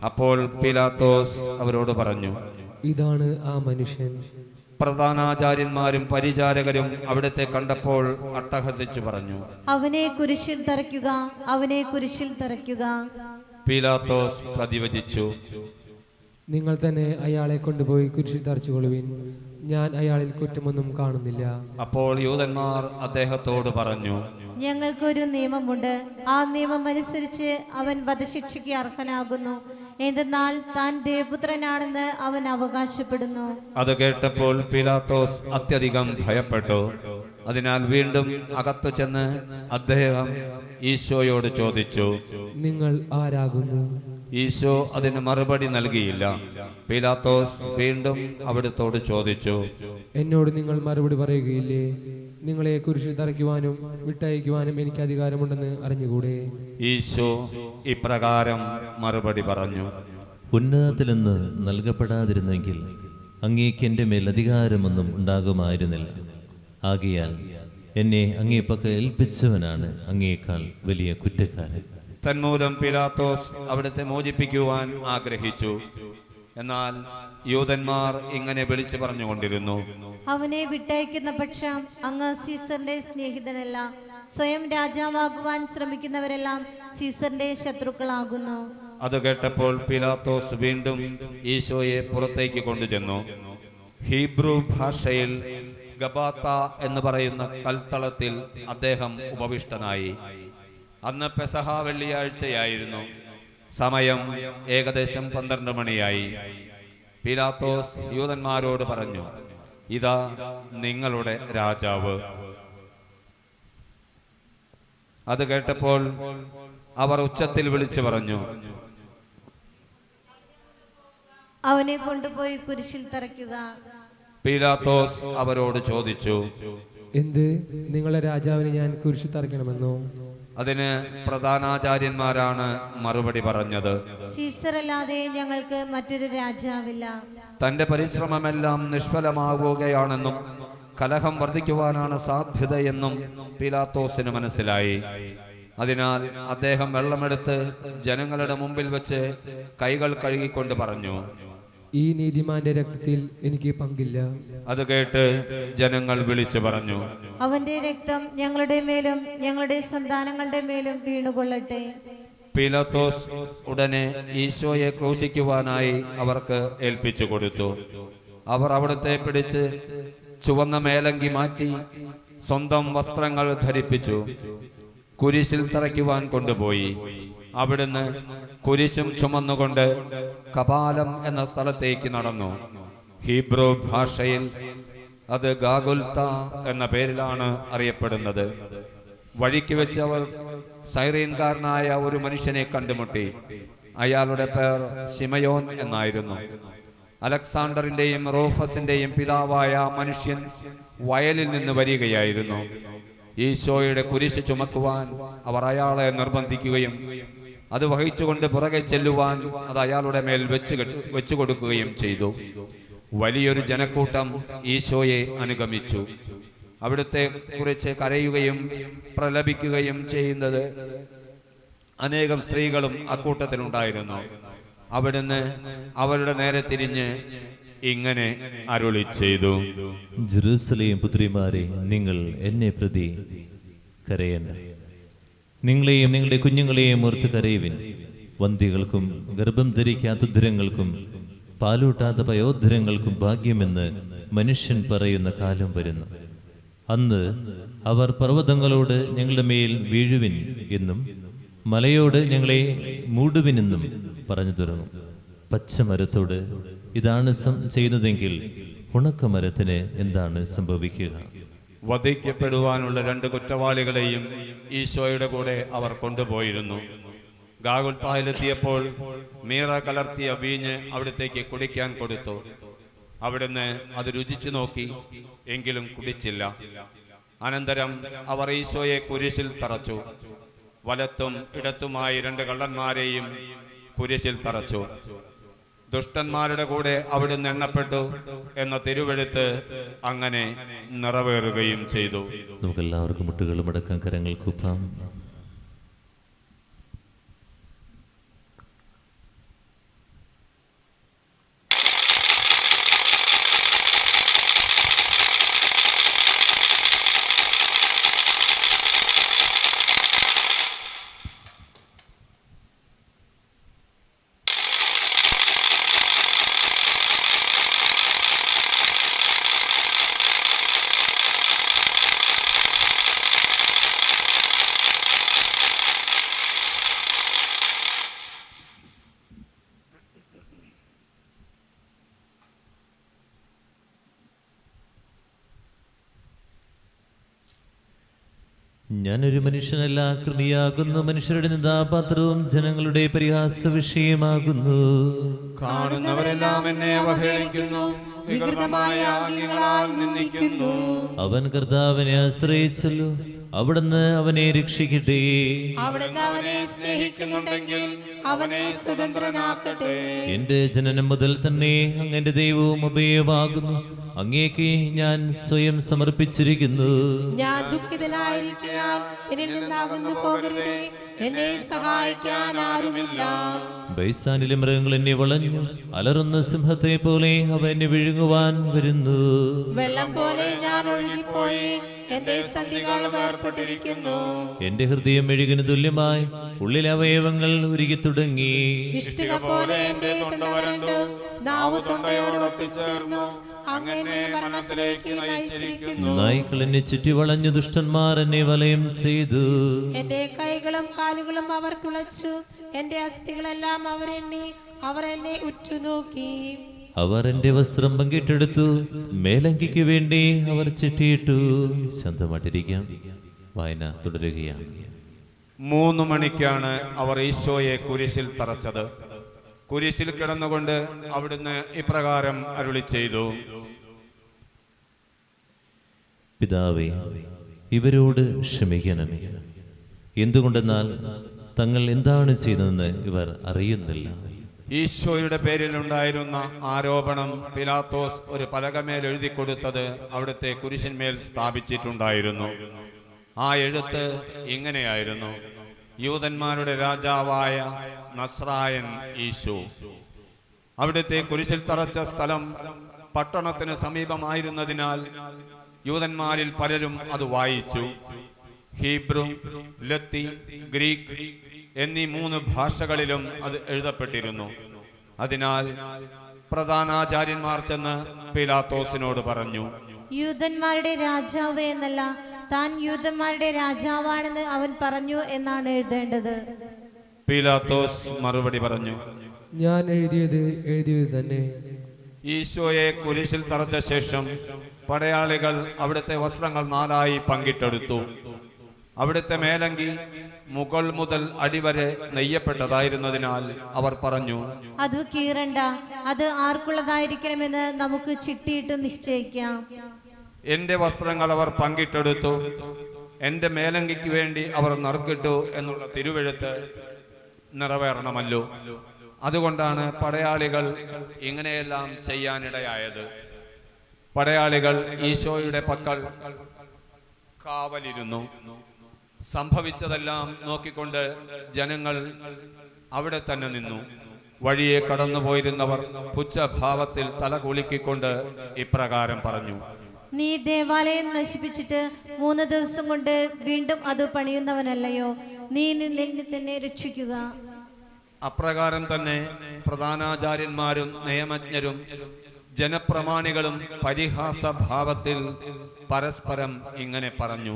അപ്പോൾ പീലാത്തോസ് അവരോട് പറഞ്ഞു, ഇതാണ് ആ മനുഷ്യൻ. പ്രധാനാചാര്യന്മാരും പരിചാരകരും അവിടുത്തെ കണ്ടപ്പോൾ അട്ടഹസിച്ചു പറഞ്ഞു, അവനെ കുരിശിൽ തറയ്ക്കുക, അവനെ കുരിശിൽ തറയ്ക്കുക. പീലാത്തോസ് പ്രതിവചിച്ചു, നിങ്ങൾ തന്നെ അയാളെ കൊണ്ടുപോയി കുരിശിൽ തറച്ചുകൊള്ളുവിൻ. ഞാൻ അയാളിൽ കുറ്റമൊന്നും കാണുന്നില്ല. അപ്പോൾ യൂതന്മാർ അദ്ദേഹത്തോട് പറഞ്ഞു, ഞങ്ങൾക്കൊരു നിയമമുണ്ട്. ആ നിയമം അനുസരിച്ച് അവൻ വധശിക്ഷയ്ക്ക് അർഹനാകുന്നു. എന്തെന്നാൽ താൻ ദേവപുത്രനാണെന്ന് അവൻ അവകാശപ്പെടുന്നു. അത് കേട്ടപ്പോൾ പീലാത്തോസ് അത്യധികം ഭയപ്പെട്ടു. അതിനാൽ വീണ്ടും അകത്തു ചെന്ന് അദ്ദേഹം ഈശോയോട് ചോദിച്ചു, നിങ്ങൾ ആരാകുന്നു? ഈശോ അതിന് മറുപടി നൽകിയില്ല. പീലാത്തോസ് വീണ്ടും അവിടുത്തോട് ചോദിച്ചു, എന്നോട് നിങ്ങൾ മറുപടി പറയുകയില്ലേ? നിങ്ങളെ കുരിശിൽ തറയ്ക്കുവാനും വിട്ടയക്കുവാനും എനിക്ക് അധികാരമുണ്ടെന്ന് അറിഞ്ഞുകൂടെ? ഈശോ ഇപ്രകാരം മറുപടി പറഞ്ഞു, ഉന്നതത്തിൽ നിന്ന് നൽകപ്പെടാതിരുന്നെങ്കിൽ അങ്ങേക്ക് എൻ്റെ മേൽ അധികാരമൊന്നും ഉണ്ടാകുമായിരുന്നില്ല. ആകയാൽ എന്നെ അങ്ങേ പക്കൽ ഏൽപ്പിച്ചവനാണ് അങ്ങേക്കാൾ വലിയ കുറ്റക്കാരൻ. തന്മൂലം പീലാത്തോസ് അവിടുത്തെ മോചിപ്പിക്കുവാൻ ആഗ്രഹിച്ചു. എന്നാൽ യൂതന്മാർ ഇങ്ങനെ വിളിച്ചു പറഞ്ഞുകൊണ്ടിരുന്നു, അവനെ വിട്ടയക്കുന്ന പക്ഷം അങ്ങ് സീസറിന്റെ സ്നേഹിതനല്ല. സ്വയം രാജാവാകുവാൻ ശ്രമിക്കുന്നവരെല്ലാം സീസറിന്റെ ശത്രുക്കളാകുന്നു. അത് കേട്ടപ്പോൾ പീലാത്തോസ് വീണ്ടും ഈശോയെ പുറത്തേക്ക് കൊണ്ടുചെന്നു. ഹീബ്രു ഭാഷയിൽ ഗബാത്ത എന്ന് പറയുന്ന കൽത്തളത്തിൽ അദ്ദേഹം ഉപവിഷ്ടനായി. അന്ന് പെസഹ വെള്ളിയാഴ്ചയായിരുന്നു. സമയം ഏകദേശം 12 മണിയായി. പീലാത്തോസ് യൂതന്മാരോട് പറഞ്ഞു, ഇതാ നിങ്ങളുടെ രാജാവ്. അത് കേട്ടപ്പോൾ അവർ ഉച്ചത്തിൽ വിളിച്ചു പറഞ്ഞു, അവനെ കൊണ്ടുപോയി കുരിശിൽ തറയ്ക്കുക. പീലാത്തോസ് അവരോട് ചോദിച്ചു, എന്ത്? നിങ്ങളെ രാജാവിനെ ഞാൻ കുരിശിൽ തറയ്ക്കണമെന്നോ? അതിന് പ്രധാനാചാര്യന്മാരാണ് മറുപടി പറഞ്ഞത്, സീസറല്ലാതെ ഞങ്ങൾക്ക് മറ്റൊരു രാജാവില്ല. തന്റെ പരിശ്രമമെല്ലാം നിഷ്ഫലമാവുകയാണെന്നും കലഹം വർദ്ധിക്കുവാനാണ് സാധ്യതയെന്നും പീലാത്തോസിന് മനസ്സിലായി. അതിനാൽ അദ്ദേഹം വെള്ളമെടുത്ത് ജനങ്ങളുടെ മുമ്പിൽ വെച്ച് കൈകൾ കഴുകിക്കൊണ്ട് പറഞ്ഞു, ഈ നീതിമാന്റെ രക്തത്തിൽ എനിക്ക് പങ്കില്ല. അത് കേട്ട് ജനങ്ങൾ വിളിച്ചു പറഞ്ഞു, അവന്റെ രക്തം ഞങ്ങളുടെ മേലും ഞങ്ങളുടെ സന്താനങ്ങളുടെ മേലും വീണുകൊള്ളട്ടെ. പീലാത്തോസ് ഉടനെ ഈശോയെ ക്രൂശിക്കുവാനായി അവർക്ക് ഏൽപ്പിച്ചു കൊടുത്തു. അവർ അവിടുത്തെ പിടിച്ച് ചുവന്ന മേലങ്കി മാറ്റി സ്വന്തം വസ്ത്രങ്ങൾ ധരിപ്പിച്ചു കുരിശിൽ തറയ്ക്കുവാൻ കൊണ്ടുപോയി. അവിടുന്ന് കുരിശും ചുമന്നുകൊണ്ട് കപാലം എന്ന സ്ഥലത്തേക്ക് നടന്നു. ഹീബ്രു ഭാഷയിൽ അത് ഗാഗുൽത്ത എന്ന പേരിലാണ് അറിയപ്പെടുന്നത്. വഴിക്ക് വെച്ച് അവർ സൈറീൻകാരനായ ഒരു മനുഷ്യനെ കണ്ടുമുട്ടി. അയാളുടെ പേർ ശിമയോൻ എന്നായിരുന്നു. അലക്സാണ്ടറിന്റെയും റൂഫസിന്റെയും പിതാവായ മനുഷ്യൻ വയലിൽ നിന്ന് വരികയായിരുന്നു. ഈശോയുടെ കുരിശ് ചുമക്കുവാൻ അവർ അയാളെ നിർബന്ധിക്കുകയും അത് വഹിച്ചുകൊണ്ട് പുറകെ ചെല്ലുവാൻ അത് അയാളുടെ മേൽ വെച്ചു കൊടുക്കുകയും ചെയ്തു. വലിയൊരു ജനക്കൂട്ടം ഈശോയെ അനുഗമിച്ചു. അവിടുത്തെ കുറിച്ച് കരയുകയും പ്രലപിക്കുകയും ചെയ്യുന്നത് അനേകം സ്ത്രീകളും അക്കൂട്ടത്തിലുണ്ടായിരുന്നു. അവിടുന്ന് അവരുടെ നേരെ തിരിഞ്ഞ് ഇങ്ങനെ അരുളി ചെയ്തു: ജെറുസലേം പുത്രിമാരെ, നിങ്ങൾ എന്നെ പ്രതി കരയണ്ട. നിങ്ങളെയും നിങ്ങളുടെ കുഞ്ഞുങ്ങളെയും ഓർത്ത് കരയുവിൻ. വന്ധ്യകൾക്കും ഗർഭം ധരിക്കാത്ത ഉദരങ്ങൾക്കും പാലൂട്ടാത്ത പയോധരങ്ങൾക്കും ഭാഗ്യമെന്ന് മനുഷ്യൻ പറയുന്ന കാലം വരുന്നു. അന്ന് അവർ പർവ്വതങ്ങളോട് ഞങ്ങളുടെ മേൽ വീഴുവിൻ എന്നും മലയോട് ഞങ്ങളെ മൂടുവിനെന്നും പറഞ്ഞു തുടങ്ങും. പച്ചമരത്തോട് ഇതാണ് ചെയ്യുന്നതെങ്കിൽ ഉണക്കമരത്തിന് എന്താണ് സംഭവിക്കുക? വധിക്കപ്പെടുവാനുള്ള 2 കുറ്റവാളികളെയും ഈശോയുടെ കൂടെ അവർ കൊണ്ടുപോയിരുന്നു. ഗാഗുൽത്തായിലെത്തിയപ്പോൾ മീറ കലർത്തിയ വീഞ്ഞ് അവിടത്തേക്ക് കുടിക്കാൻ കൊടുത്തു. അവിടുന്ന് അത് രുചിച്ചു നോക്കി, എങ്കിലും കുടിച്ചില്ല. അനന്തരം അവർ ഈശോയെ കുരിശിൽ തറച്ചു. വലത്തും ഇടത്തുമായി 2 കള്ളന്മാരെയും കുരിശിൽ തറച്ചു. ദുഷ്ടന്മാരുടെ കൂടെ അവിടുന്ന് എണ്ണപ്പെട്ടു എന്ന തിരുവെഴുത്ത് അങ്ങനെ നിറവേറുകയും ചെയ്തു. നമുക്കെല്ലാവർക്കും മുട്ടുകളും അടക്കം കരങ്ങൾ കൂപ്പാം. ഞാനൊരു മനുഷ്യനല്ല, കൃമിയാകുന്നു. മനുഷ്യരുടെ നിന്ദാപാത്രവും ജനങ്ങളുടെ പരിഹാസ വിഷയമാകുന്നു. കാണുന്നവരെല്ലാം എന്നെ അവഹേളിക്കുന്നു, വികൃതമായ ആംഗ്യങ്ങളാൽ നിന്ദിക്കുന്നു. അവൻ കർത്താവിനെ ആശ്രയിച്ചല്ലോ, അവിടുന്ന് അവനെ രക്ഷിക്കട്ടെ. അവിടുന്ന് അവനെ സ്നേഹിക്കുന്നുണ്ടെങ്കിൽ അവനെ സ്വതന്ത്രനാക്കട്ടെ. എന്റെ ജനനം മുതൽ തന്നെ അങ്ങന്റെ ദൈവവും അഭയമാകുന്നു. അങ്ങേക്ക് ഞാൻ സ്വയം സമർപ്പിച്ചിരിക്കുന്നു. ഞാൻ ദുഃഖിതനായിരിക്കാൻ എന്നിൽ നിന്നാകുന്നു പോകരുതേ, എന്നെ സഹായിക്കാൻ ആരുമില്ല. ബൈസാനിലെ മൃഗങ്ങൾ എന്നെ വളഞ്ഞു, അലറുന്ന സിംഹത്തെ പോലെ അവ എന്നെ വിഴുങ്ങുവാൻ വരുന്നു. വെള്ളം പോലെ ഞാൻ ഒഴുകിപ്പോയി, എന്റെ സന്ധികൾ വേർപെട്ടിരിക്കുന്നു. എന്റെ ഹൃദയം മെഴുകിന് തുല്യമായി ഉള്ളിലെ അവയവങ്ങൾ ഉരുകി തുടങ്ങി. ഇഷ്ടിക പോലെ എന്റെ തൊണ്ട വരണ്ടു, നാവ് തൊണ്ടയോടൊട്ടിച്ചേർന്നു. അങ്ങനെ മരണത്തിലേക്ക് നയിച്ചിരിക്കുന്നു. നായ്ക്കൾ എന്നെ ചുറ്റി വളഞ്ഞു, ദുഷ്ടന്മാർ എന്നെ വലയം ചെയ്തു. എന്റെ കൈകളും കാലുകളും അവർ തുളച്ചു, എന്റെ അസ്ഥികളെല്ലാം അവർ എന്നെ ഉറ്റുനോക്കി. അവർ എന്റെ വസ്ത്രം പങ്കിട്ടെടുത്തു, മേലങ്കിക്ക് വേണ്ടി അവർ ചിട്ടിയിട്ടു. ശാന്തമായിട്ടിരിക്കാം. വായന തുടരുകയാണ്. 3 മണിക്കാണ് അവർ ഈശോയെ കുരിശിൽ തറച്ചത്. കുരിശിൽ കിടന്നുകൊണ്ട് അവിടുന്ന് ഇപ്രകാരം അരുളി ചെയ്തു: പിതാവേ, ഇവരോട് ക്ഷമിക്കണമേ. എന്തുകൊണ്ടെന്നാൽ തങ്ങൾ എന്താണ് ചെയ്തതെന്ന് ഇവർ അറിയുന്നില്ല. ഈശോയുടെ പേരിൽ ഉണ്ടായിരുന്ന ആരോപണം പിലാത്തോസ് ഒരു പലകമേൽ എഴുതി കൊടുത്തത് അവിടുത്തെ കുരിശിന്മേൽ സ്ഥാപിച്ചിട്ടുണ്ടായിരുന്നു. ആ എഴുത്ത് ഇങ്ങനെയായിരുന്നു: യൂതന്മാരുടെ രാജാവായ നസ്രായൻ ഈശോ. അവിടുത്തെ കുരിശിൽ തറച്ച സ്ഥലം പട്ടണത്തിന് സമീപമായിരുന്നതിനാൽ യൂതന്മാരിൽ പലരും അത് വായിച്ചു. ഹീബ്രു, ലത്തി, ഗ്രീക്ക് എന്നീ 3 ഭാഷകളിലും അത് എഴുതപ്പെട്ടിരുന്നു. അതിനാൽ പ്രധാനാചാര്യന്മാർ ചെന്ന് പിലാത്തോസിനോട് പറഞ്ഞു: യൂതന്മാരുടെ രാജാവ് എന്നല്ല, താൻ യൂതന്മാരുടെ രാജാവാണെന്ന് അവൻ പറഞ്ഞു എന്നാണ് എഴുതേണ്ടത്. പീലാത്തോസ് മറുപടി പറഞ്ഞു: ഞാൻ എഴുതിയത് തന്നെ. ഈശോയെ കുരിശിൽ തറച്ച ശേഷം പടയാളികൾ അവിടുത്തെ വസ്ത്രങ്ങൾ 4 പങ്കിട്ടെടുത്തു. അവിടുത്തെ മേലങ്കി മുകൾ മുതൽ അടിവരെ നെയ്യപ്പെട്ടതായിരുന്നതിനാൽ അവർ പറഞ്ഞു, അത് കീറണ്ട, അത് ആർക്കുള്ളതായിരിക്കണമെന്ന് നമുക്ക് ചിട്ടിയിട്ട് നിശ്ചയിക്കാം. എന്റെ വസ്ത്രങ്ങൾ അവർ പങ്കിട്ടെടുത്തു, എന്റെ മേലങ്കിക്ക് വേണ്ടി അവർ നറുക്കിട്ടു എന്നുള്ള തിരുവെഴുത്ത് നിറവേറണമല്ലോ. അതുകൊണ്ടാണ് പടയാളികൾ ഇങ്ങനെയെല്ലാം ചെയ്യാനിടയായത്. പടയാളികൾ ഈശോയുടെ പക്കൽ കാവലിരുന്നു. സംഭവിച്ചതെല്ലാം നോക്കിക്കൊണ്ട് ജനങ്ങൾ അവിടെ തന്നെ നിന്നു. വഴിയെ കടന്നുപോയിരുന്നവർ പുച്ഛഭാവത്തിൽ തല കുലുക്കിക്കൊണ്ട് ഇപ്രകാരം പറഞ്ഞു, നീ ദേവാലയം നശിപ്പിച്ചിട്ട് 3 ദിവസം കൊണ്ട് വീണ്ടും അത് പണിയുന്നവനല്ലയോ? നീ നിന്നെ തന്നെ രക്ഷിക്കുക. അപ്രകാരം തന്നെ പ്രധാനാചാര്യന്മാരും നിയമജ്ഞരും ജനപ്രമാണികളും പരിഹാസഭാവത്തിൽ പരസ്പരം ഇങ്ങനെ പറഞ്ഞു,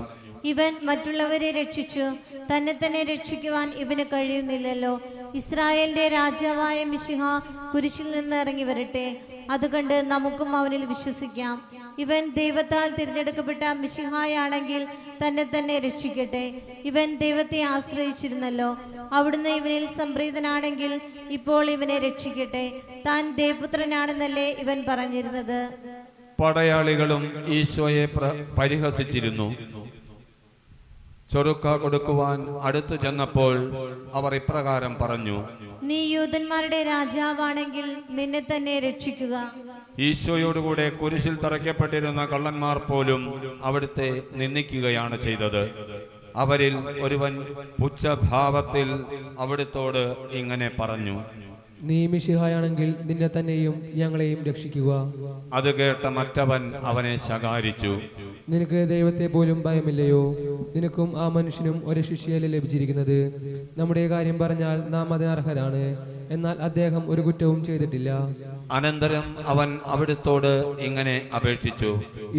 ഇവൻ മറ്റുള്ളവരെ രക്ഷിച്ചു, തന്നെ തന്നെ രക്ഷിക്കുവാൻ ഇവന് കഴിയുന്നില്ലല്ലോ. ഇസ്രായേലിന്റെ രാജാവായ മിശിഹ കുരിശിൽ നിന്ന് ഇറങ്ങി വരട്ടെ, അതുകൊണ്ട് നമുക്കും അവനിൽ വിശ്വസിക്കാം. ഇവൻ ദൈവത്താൽ തിരഞ്ഞെടുക്കപ്പെട്ട മിശിഹായാണെങ്കിൽ തന്നെ തന്നെ രക്ഷിക്കട്ടെ. ഇവൻ ദൈവത്തെ ആശ്രയിച്ചിരുന്നല്ലോ, അവിടുന്ന് ഇവനിൽ സംപ്രീതനാണെങ്കിൽ ഇപ്പോൾ ഇവനെ രക്ഷിക്കട്ടെ. താൻ ദേവപുത്രനാണെന്നല്ലേ ഇവൻ പറഞ്ഞിരുന്നത്. പടയാളികളും ഈശോയെ പരിഹസിച്ചിരുന്നു. ചൊറുക്ക കൊടുക്കുവാൻ അടുത്തു ചെന്നപ്പോൾ അവർ ഇപ്രകാരം പറഞ്ഞു, നീ യൂദന്മാരുടെ രാജാവാണെങ്കിൽ നിന്നെ തന്നെ രക്ഷിക്കുക. ഈശോയോടുകൂടെ കുരിശിൽ തറയ്ക്കപ്പെട്ടിരുന്ന കള്ളന്മാർ പോലും അവിടുത്തെ നിന്ദിക്കുകയാണ് ചെയ്തത്. അവരിൽ ഒരുവൻ പുച്ഛഭാവത്തിൽ അവിടുത്തോട് ഇങ്ങനെ പറഞ്ഞു, നീ മിശിഹായാണെങ്കിൽ നിന്നെ തന്നെയും ഞങ്ങളെയും രക്ഷിക്കുക. അത് കേട്ട മറ്റവൻ അവനെ ശകാരിച്ചു, നിനക്ക് ദൈവത്തെ പോലും ഭയമില്ലയോ? നിനക്കും ആ മനുഷ്യനും ഒരു ശിഷ്യയല്ലേ ലഭിച്ചിരിക്കുന്നത്? നമ്മുടെ കാര്യം പറഞ്ഞാൽ നാം അതിനർഹരാണ്, എന്നാൽ അദ്ദേഹം ഒരു കുറ്റവും ചെയ്തിട്ടില്ല. അനന്തരം അവൻ അവിടുത്തോട് ഇങ്ങനെ അപേക്ഷിച്ചു,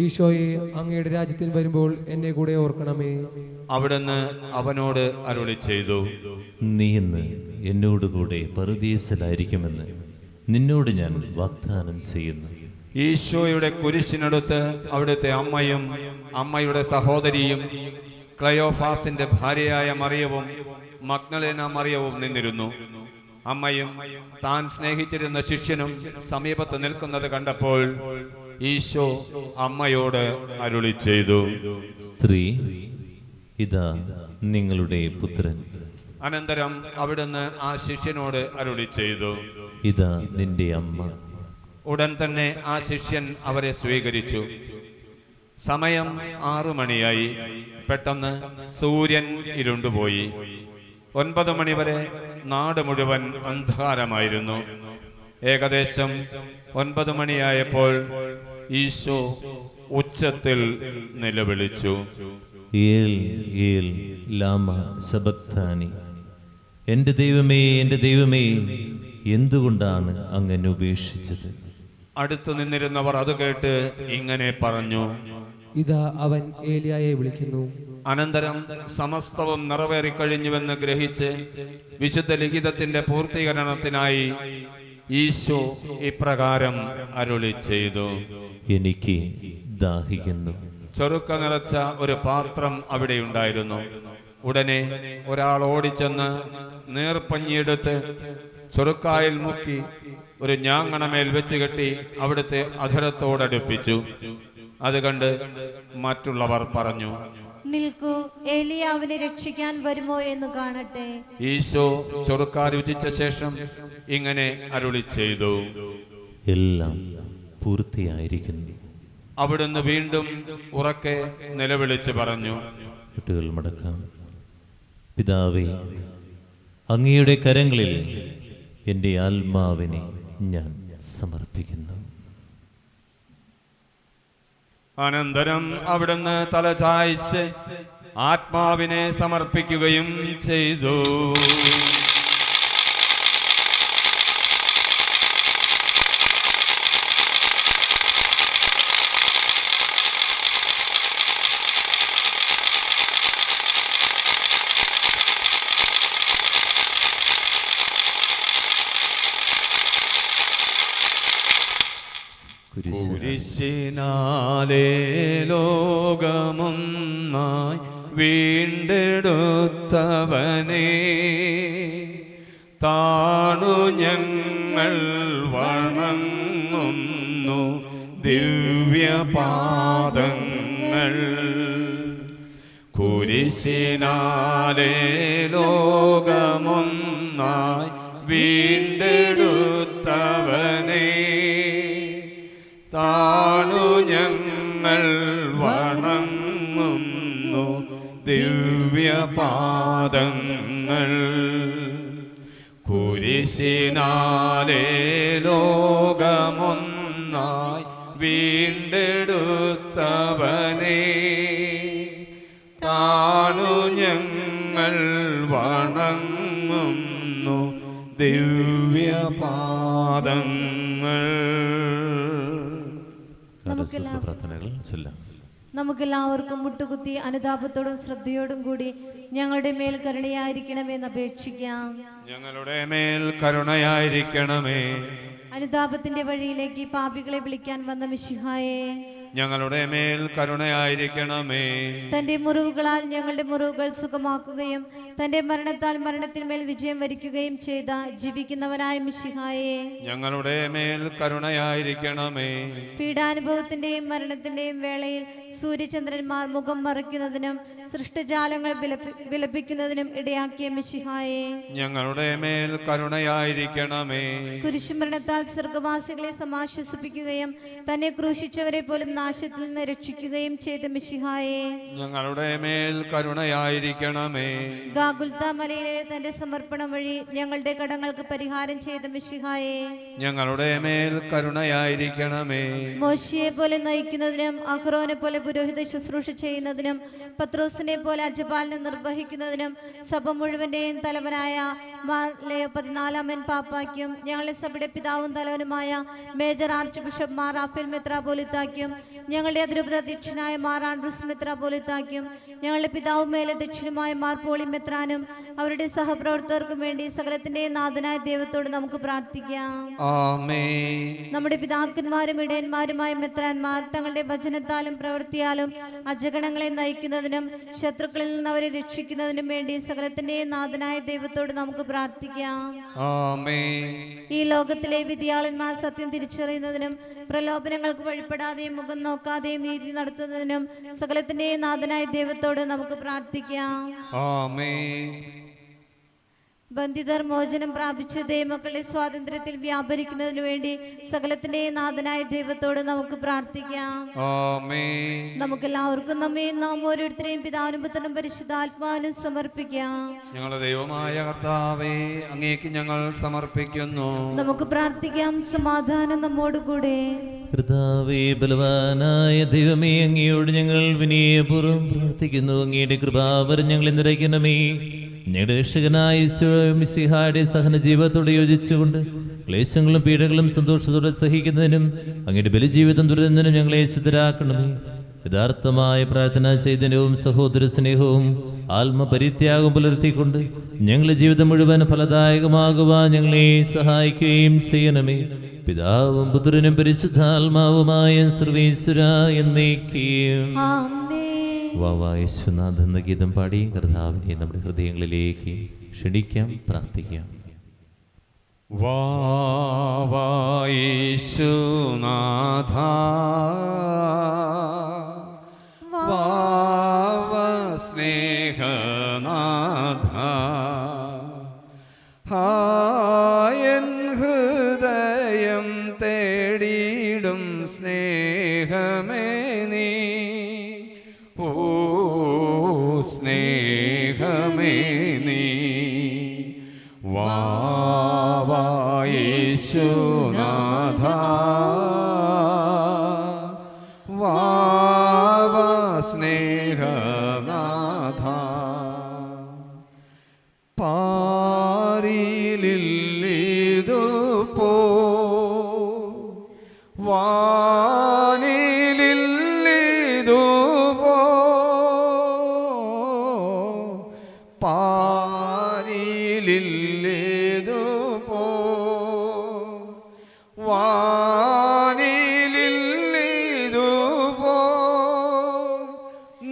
ഈശോയെ, അങ്ങയുടെ രാജ്യത്തിൽ വരുമ്പോൾ എന്നെ കൂടെ ഓർക്കണമേ. അവിടുന്ന് അവനോട് അരുളി ചെയ്തു, നീ ഇന്ന് എന്നോടുകൂടെ പറുദീസയിലായിരിക്കുമെന്ന് നിന്നോട് ഞാൻ വാഗ്ദാനം ചെയ്യുന്നു. ഈശോയുടെ കുരിശിനടുത്ത് അവിടുത്തെ അമ്മയും അമ്മയുടെ സഹോദരിയും ക്ലയോഫാസിന്റെ ഭാര്യയായ മറിയവും മഗ്ദലേന മറിയവും നിന്നിരുന്നു. അമ്മയും താൻ സ്നേഹിച്ചിരുന്ന ശിഷ്യനും സമീപത്ത് നിൽക്കുന്നത് കണ്ടപ്പോൾ ഈശോ അമ്മയോട് അരുളി ചെയ്തു, സ്ത്രീ, ഇതാ നിങ്ങളുടെ പുത്രൻ. അനന്തരം അവിടുന്ന് ആ ശിഷ്യനോട് അരുളി ചെയ്തു, ഇതാ നിന്റെ അമ്മ. ഉടൻ തന്നെ ആ ശിഷ്യൻ അവരെ സ്വീകരിച്ചു. സമയം 6 മണിയായി. പെട്ടെന്ന് സൂര്യൻ ഇരുണ്ടുപോയി. 9 മണിവരെ നാട് മുഴുവൻ അന്ധകാരമായിരുന്നു. ഏകദേശം 9 മണിയായപ്പോൾ ഈശോ ഉച്ചത്തിൽ നിലവിളിച്ചു, ഏൽ ഏൽ ലാമ സബക്താനി. എൻ്റെ ദൈവമേ, എൻ്റെ ദൈവമേ, എന്തുകൊണ്ടാണ് അങ്ങനെ ഉപേക്ഷിച്ചത്? അടുത്തു നിന്നിരുന്നവർ അത് കേട്ട് ഇങ്ങനെ പറഞ്ഞു, ഇതാ അവൻ ഏലിയായെ വിളിക്കുന്നു. അനന്തരം സമസ്തവും നിറവേറിക്കഴിഞ്ഞുവെന്ന് ഗ്രഹിച്ച് വിശുദ്ധ ലിഖിതത്തിന്റെ പൂർത്തീകരണത്തിനായി ഈശോ ഇപ്രകാരം അരുളി ചെയ്തു, എനിക്ക് ദാഹിക്കുന്നു. ചൊറുക്ക നിറച്ച ഒരു പാത്രം അവിടെ ഉണ്ടായിരുന്നു. ഉടനെ ഒരാൾ ഓടിച്ചെന്ന് നീർപ്പഞ്ഞിയെടുത്ത് ചൊറുക്കായിൽ മുക്കി ഒരു ഞാങ്ങണമേൽ വെച്ച് കെട്ടി അവിടുത്തെ അധരത്തോടടുപ്പിച്ചു. അത് കണ്ട് മറ്റുള്ളവർ പറഞ്ഞു, നിൽക്കൂ, ഏലിയ അവനെ രക്ഷിക്കാൻ വരുമോ എന്ന് കാണട്ടെ. ഈശോ ചൊറുക്ക രുചിച്ച ശേഷം ഇങ്ങനെ അരുളി ചെയ്തു, എല്ലാം പൂർത്തിയായിരിക്കുന്നു. അവിടുന്ന് വീണ്ടും ഉറക്കെ നിലവിളിച്ച് പറഞ്ഞു, കുട്ടികൾ മടക്കാം. പിതാവേ, അങ്ങയുടെ കരങ്ങളിൽ എൻ്റെ ആത്മാവിനെ ഞാൻ സമർപ്പിക്കുന്നു. അനന്തരം അവിടുന്ന് തല ചായ്ച്ച് ആത്മാവിനെ സമർപ്പിക്കുകയും ചെയ്തു. കുരിശിനാലേ ലോകമൊന്നായി വീണ്ടെടുത്ത താണു ഞങ്ങൾ വണങ്ങുന്നു ദിവ്യപാദങ്ങൾ. കുരിശിനാലെ ലോകമൊന്നായി വീണ്ടെടുത്തവനെ, താണു ഞങ്ങൾ വണങ്ങുന്നു ദിവ്യപാദങ്ങൾ. കുരിശിനാലെ ലോകമൊന്നായി വീണ്ടെടുത്തവനെ, താണു ഞങ്ങൾ വണങ്ങുന്നു ദിവ്യപാദങ്ങൾ. പ്രാർത്ഥനകൾ ചൊല്ലാം. നമുക്കെല്ലാവർക്കും മുട്ടുകുത്തി അനുതാപത്തോടും ശ്രദ്ധയോടും കൂടി ഞങ്ങളുടെ മേൽ കരുണയായിരിക്കണമെന്ന് അപേക്ഷിക്കാം. ഞങ്ങളുടെ മേൽ കരുണയായിരിക്കണമേ. അനുതാപത്തിന്റെ വഴിയിലേക്ക് പാപികളെ വിളിക്കാൻ വന്ന മിശിഹായെ, ഞങ്ങളുടെ മേൽ കരുണയായിരിക്കണമേ. തന്റെ മുറിവുകളാൽ ഞങ്ങളുടെ മുറിവുകൾ സുഖമാക്കുകയും തന്റെ മരണത്താൽ മരണത്തിന്മേൽ വിജയം വരിക്കുകയും ചെയ്ത ജീവിക്കുന്നവനായ മിശിഹായെ, ഞങ്ങളുടെ മേൽ കരുണയായിരിക്കണമേ. പീഡാനുഭവത്തിന്റെയും മരണത്തിന്റെയും വേളയിൽ സൂര്യചന്ദ്രന്മാർ മുഖം മറയ്ക്കുന്നതിനും സൃഷ്ടജാലങ്ങൾ വിലപിക്കുന്നതിനും ഇടയാക്കിയ മിശിഹായെ, ഞങ്ങളുടെ മേൽ കരുണയായിരിക്കണമേ. കുരിശുമരണത്താൽ സ്വർഗവാസികളെ സമാശ്വസിപ്പിക്കുകയും തന്നെ ക്രൂശിച്ചവരെ പോലും നാശത്തിൽ നിന്ന് രക്ഷിക്കുകയും ചെയ്ത മിശിഹായെ, ഞങ്ങളുടെ മേൽ കരുണയായിരിക്കണമേ. ഗാഗുൽത്ത മലയിലെ തന്റെ സമർപ്പണം വഴി ഞങ്ങളുടെ കടങ്ങൾക്ക് പരിഹാരം ചെയ്ത മിശിഹായെ, ഞങ്ങളുടെ മേൽ കരുണയായിരിക്കണമേ. മോശയെ പോലെ നയിക്കുന്നതിനും അഹ്റോനെ പോലെ പുരോഹിത ശുശ്രൂഷ ചെയ്യുന്നതിനും പത്രോസിനെ പോലെ അജപാലനം നിർവഹിക്കുന്നതിനും സഭ മുഴുവന്റെയും തലവനായ ലയോ 14 പാപ്പാക്കും ഞങ്ങളുടെ സഭയുടെ പിതാവും തലവനുമായ major archbishop Mar Raphael മെത്രാപോലിത്താക്കും ഞങ്ങളുടെ അതിരൂപത അധ്യക്ഷനായ മാർ ആൻഡ്രൂസ് മെത്രാപോലിത്താക്കും ഞങ്ങളുടെ പിതാവും മേലധ്യക്ഷനുമായ മാർ പോളി മെത്രാനും അവരുടെ സഹപ്രവർത്തകർക്കും വേണ്ടി സകലത്തിന്റെയും നാഥനായ ദൈവത്തോട് നമുക്ക് പ്രാർത്ഥിക്കാം. ആമേൻ. നമ്മുടെ പിതാക്കന്മാരും ഇടയന്മാരുമായ മെത്രാന്മാർ തങ്ങളുടെ വചനത്താലും പ്രവൃത്തിയാലും അജഗണങ്ങളെ നയിക്കുന്നതിനും ശത്രുക്കളിൽ നിന്ന് അവരെ രക്ഷിക്കുന്നതിനും വേണ്ടി സകലത്തിന്റെയും നാഥനായ ദൈവത്തോട് നമുക്ക് പ്രാർത്ഥിക്കാം. ആമേൻ. ഈ ലോകത്തിലെ വിധിയാളന്മാർ സത്യം തിരിച്ചറിയുന്നതിനും പ്രലോഭനങ്ങൾക്ക് വഴിപ്പെടാതെയും മുഖം നോക്കാതെയും നീതി നടത്തുന്നതിനും സകലത്തിന്റെയും നാഥനായ ദൈവത്തോട് നമുക്ക് പ്രാർത്ഥിക്കാം. ആമേൻ. ബന്ധിതർ മോചനം പ്രാപിച്ച ദൈവമക്കളുടെ സ്വാതന്ത്ര്യത്തിൽ വ്യാപരിക്കുന്നതിനു വേണ്ടി സകലത്തിന്റെയും നാഥനായ ദൈവത്തോട് നമുക്ക് പ്രാർത്ഥിക്കാം. ആമേൻ. നമുക്കെല്ലാവർക്കും നമ്മയും നാം ഓരോരുത്തരെയും പിതാവിനും പുത്രനും പരിശുദ്ധാത്മാവിനും സമർപ്പിക്കാം. ഞങ്ങളുടെ ദൈവമായ കർത്താവേ, അങ്ങേക്ക് ഞങ്ങൾ സമർപ്പിക്കുന്നു. നമുക്ക് പ്രാർത്ഥിക്കാം. സമാധാനം നമ്മോടുകൂടെ. കർത്താവേ, ബലവാനായ ദൈവമേ, അങ്ങയോട് ഞങ്ങൾ വിനയപൂർവ്വം പ്രാർത്ഥിക്കുന്നു. അങ്ങയുടെ കൃപാവരം ഞങ്ങളെ നിറയ്ക്കണമേ. ഞങ്ങളുടെ രക്ഷകനായ മിശിഹായുടെ സഹന ജീവിതത്തോടെ യോജിച്ചുകൊണ്ട് ക്ലേശങ്ങളും പീഡകളും സന്തോഷത്തോടെ സഹിക്കുന്നതിനും അങ്ങയുടെ ബലിജീവിതം തുടരുന്നതിനും ഞങ്ങളെ സിദ്ധരാക്കണമേ. യഥാർത്ഥമായ പ്രാർത്ഥനാ ചൈതന്യവും സഹോദര സ്നേഹവും ആത്മപരിത്യാഗം പുലർത്തിക്കൊണ്ട് ഞങ്ങളുടെ ജീവിതം മുഴുവൻ ഫലദായകമാകുവാൻ ഞങ്ങളെ സഹായിക്കുകയും ചെയ്യണമേ. പിതാവും പുത്രനും പരിശുദ്ധാത്മാവുമായ സർവേശ്വര എന്നേക്കും. യേശുനാഥ് എന്ന ഗീതം പാടി കർത്താവിനെ നമ്മുടെ ഹൃദയങ്ങളിലേക്ക് ക്ഷണിക്കാം, പ്രാർത്ഥിക്കാം. യേശുനാഥ, സ്നേഹനാഥ, ഹായൻ ഹൃദയം തേടിയിടും സ്നേഹമേ നീ, ഓ സ്നേഹമേ നീ, യേശുനാഥ, സ്നേഹനാഥ, പാരിലില്ലിതു പോ വാനിലില്ലിതു പോ, പാരിലില്ലിതു പോ വാനിലില്ലിതു പോ,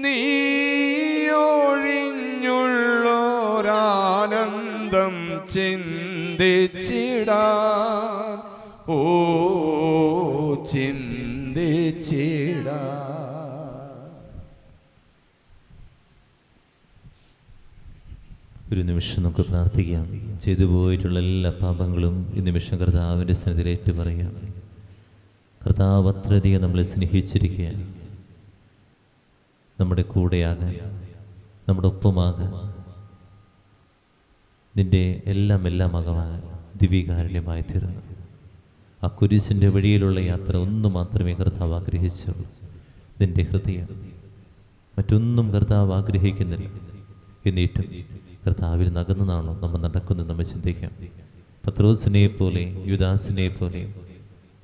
നീയൊഴിഞ്ഞുള്ളോ ചിന്തിച്ചിടാൻ ഓ ചിന്തിച്ചിടാൻ. ഒരു നിമിഷം നമുക്ക് പ്രാർത്ഥിക്കാം. ചെയ്തു പോയിട്ടുള്ള എല്ലാ പാപങ്ങളും ഈ നിമിഷം കർത്താവിൻ്റെ സന്നിധിയിൽ ഏറ്റുപറയാം. കർത്താവ് അത്രയധികം നമ്മളെ സ്നേഹിച്ചിരിക്കുക, നമ്മുടെ കൂടെയാകാൻ, നമ്മുടെ ഒപ്പമാകാൻ, നിൻ്റെ എല്ലാമാകാൻ ദിവ്യകാരുണ്യമായി തീർന്നു. ആ കുരിശിൻ്റെ വഴിയിലുള്ള യാത്ര ഒന്നു മാത്രമേ കർത്താവ് ആഗ്രഹിച്ചുള്ളൂ, നിൻ്റെ ഹൃദയം. മറ്റൊന്നും കർത്താവ് ആഗ്രഹിക്കുന്നില്ല. എന്നിട്ടും കർത്താവിൽ നകന്നതാണോ നമ്മൾ നടക്കുന്നത് നമ്മൾ ചിന്തിക്കാം. പത്രോസിനെ പോലെ യുദാസിനെ പോലെ